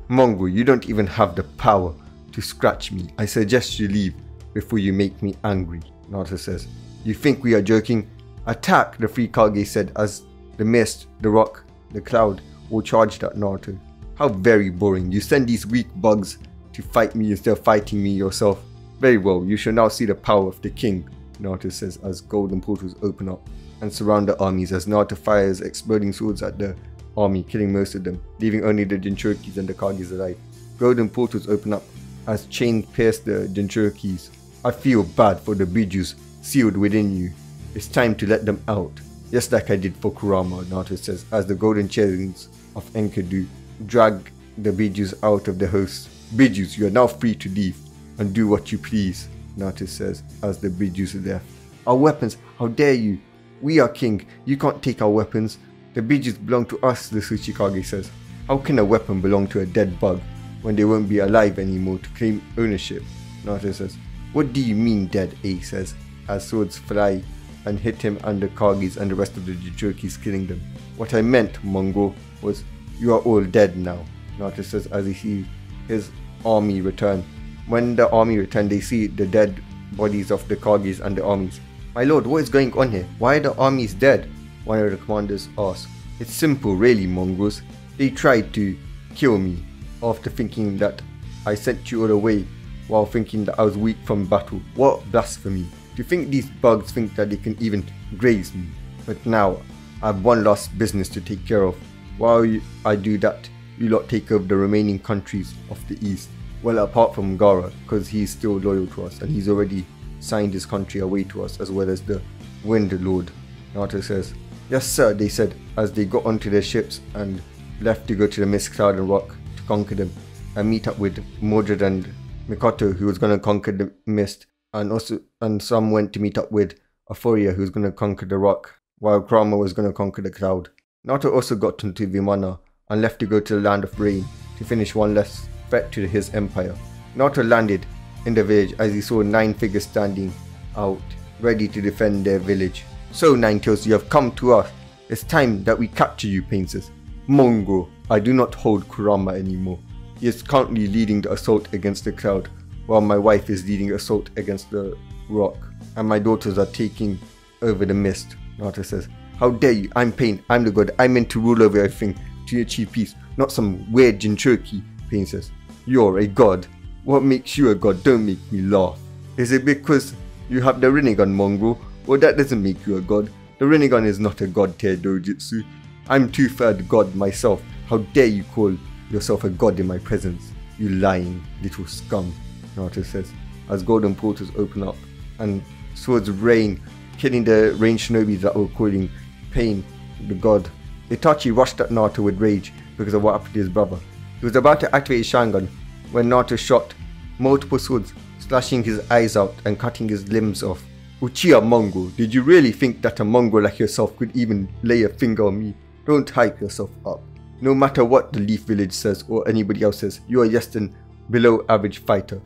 Mongol, you don't even have the power to scratch me. I suggest you leave before you make me angry, Naruto says. You think we are joking? Attack, the 3 Kage said as the mist, the rock, the cloud all charged at Naruto. How very boring. You send these weak bugs to fight me instead of fighting me yourself. Very well, you shall now see the power of the king, Naruto says as golden portals open up and surround the armies as Naruto fires exploding swords at the army, killing most of them, leaving only the Jinchurikis and the Kagis alive. Golden portals open up as chains pierce the Jinchurikis. I feel bad for the Bijus sealed within you. It's time to let them out, just like I did for Kurama, Naruto says as the golden chains of Enkidu drag the Bijus out of the host. Bijus, you are now free to leave and do what you please, Naruto says as the Bijus left. Our weapons, how dare you? We are king, you can't take our weapons. The Bijus belong to us, the Tsuchikage says. How can a weapon belong to a dead bug when they won't be alive anymore to claim ownership? Naruto says. What do you mean dead, A says, as swords fly and hit him and the Kagis and the rest of the Jinchurikis, killing them. What I meant, Mongol, was you are all dead now, Naruto says as he sees his army return. When the army return, they see the dead bodies of the Kagis and the armies. My lord, what is going on here? Why are the armies dead? One of the commanders asked. It's simple really, Mongols. They tried to kill me after thinking that I sent you all away while thinking that I was weak from battle. What blasphemy. Do you think these bugs think that they can even graze me? But now, I have one last business to take care of. While I do that, you lot take over the remaining countries of the east. Well, apart from Gaara, because he's still loyal to us and he's already signed his country away to us, as well as the Wind Lord. Naruto says, yes sir, they said as they got onto their ships and left to go to the Mist Cloud and Rock to conquer them and meet up with Mordred and Mikoto, who was going to conquer the mist, and some went to meet up with Euphoria, who was going to conquer the rock, while Kurama was going to conquer the cloud. Naruto also got into Vimana and left to go to the Land of Rain to finish one less threat to his empire. Naruto landed in the village as he saw 9 figures standing out, ready to defend their village. So Ninetales, you have come to us. It's time that we capture you, Pain says. Mongo, I do not hold Kurama anymore. He is currently leading the assault against the cloud, while my wife is leading the assault against the rock, and my daughters are taking over the mist, Naruto says. How dare you? I'm Pain, I'm the god, I'm meant to rule over everything to achieve peace, not some weird Jinchuriki, Pain says. You're a god. What makes you a god? Don't make me laugh. Is it because you have the Rinnegan, Mongo? Well, that doesn't make you a god. The Rinnegan is not a god tier dojutsu. I'm 2/3 god myself. How dare you call yourself a god in my presence, you lying little scum, Naruto says, as golden portals open up and swords rain, killing the ranged shinobis that were calling Pain the god. Itachi rushed at Naruto with rage because of what happened to his brother. He was about to activate his Sharingan when Naruto shot multiple swords slashing his eyes out and cutting his limbs off. Uchiha Mongo, did you really think that a Mongo like yourself could even lay a finger on me? Don't hype yourself up. No matter what the Leaf Village says or anybody else says, you are just an below average fighter.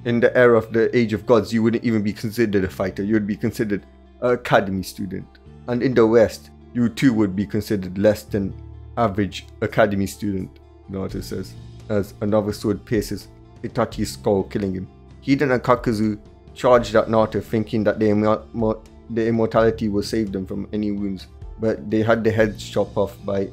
In the era of the Age of Gods, you wouldn't even be considered a fighter, you would be considered an academy student. And in the West, you too would be considered less than average academy student, Naruto says, as another sword pierces Itachi's skull, killing him. Hidan and Kakuzu charged at Naruto, thinking that the immortality will save them from any wounds, but they had their heads chopped off by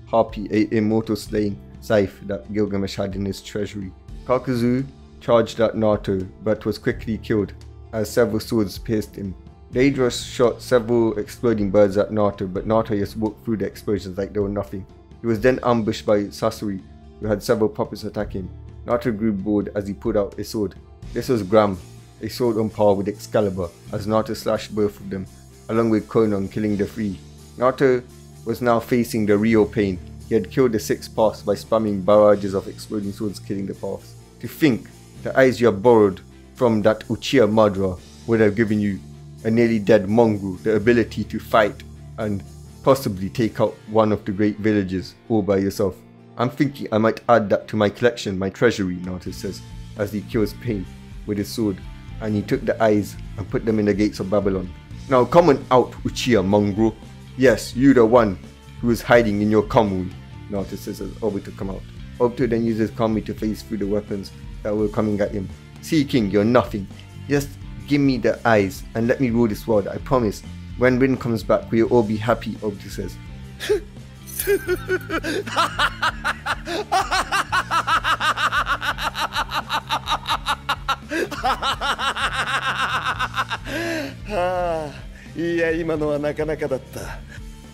Harpy, a immortal slaying scythe that Gilgamesh had in his treasury. Kakuzu charged at Naruto, but was quickly killed as several swords pierced him. Deidara shot several exploding birds at Naruto, but Naruto just walked through the explosions like they were nothing. He was then ambushed by Sasori, who had several puppets attack him. Naruto grew bored as he pulled out a sword. This was Gram, a sword on par with Excalibur, as Naruto slashed both of them, along with Konan, killing the three. Naruto was now facing the real pain. He had killed the 6 paths by spamming barrages of exploding swords, killing the paths. To think, the eyes you have borrowed from that Uchiha Madara would have given you, a nearly dead mongrel, the ability to fight and possibly take out one of the great villages all by yourself. I'm thinking I might add that to my collection, my treasury, Naruto says, as he kills pain with his sword, and he took the eyes and put them in the gates of Babylon. Now come on out, Uchiha mongrel. Yes, you the one who is hiding in your Kamui, Naruto says as Obito come out. Obito then uses Kamui to phase through the weapons that were coming at him. Sea King, you're nothing. Just give me the eyes and let me rule this world, I promise. When Rin comes back, we'll all be happy, Obito says.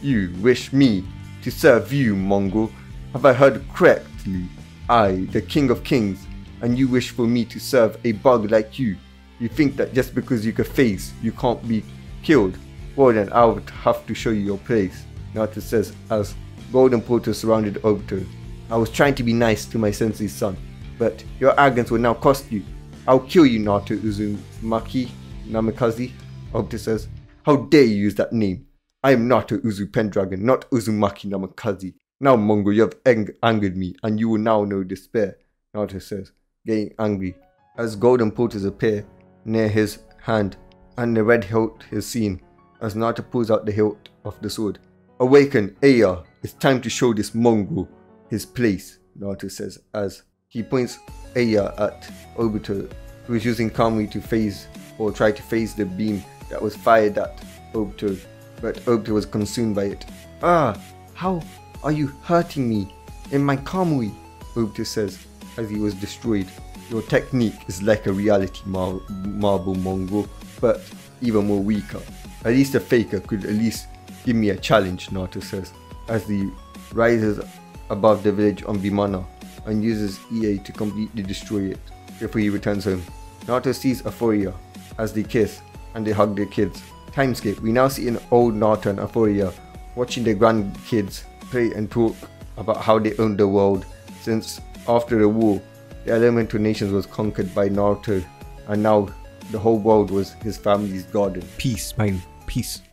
You wish me to serve you, Mongo? Have I heard correctly? I, the King of Kings, and you wish for me to serve a bug like you? You think that just because you can phase, you can't be killed? Well then, I would have to show you your place, Naruto says as golden portal surrounded Obito. I was trying to be nice to my sensei's son, but your arrogance will now cost you. I'll kill you, Naruto Uzumaki Namikaze, Obito says. How dare you use that name? I am Naruto Uzu Pendragon, not Uzumaki Namikaze. Now, Mongo, you have angered me, and you will now know despair, Naruto says, getting angry, as golden portals appear near his hand, and the red hilt is seen, as Naruto pulls out the hilt of the sword. Awaken, Aya! It's time to show this Mongo his place, Naruto says, as he points Aya at Obito, who is using Kamui to phase, or try to phase the beam that was fired at Obito, but Obito was consumed by it. Ah! How are you hurting me in my Kamui? Obito says as he was destroyed. Your technique is like a reality marble Mongo, but even more weaker. At least a faker could at least give me a challenge, Naruto says, as he rises above the village on Vimana and uses EA to completely destroy it before he returns home. Naruto sees Euphoria as they kiss and they hug their kids. Timeskip, we now see an old Naruto and Euphoria watching their grandkids play and talk about how they owned the world, since after the war, the elemental nations was conquered by Naruto, and now the whole world was his family's garden. Peace, man. Peace.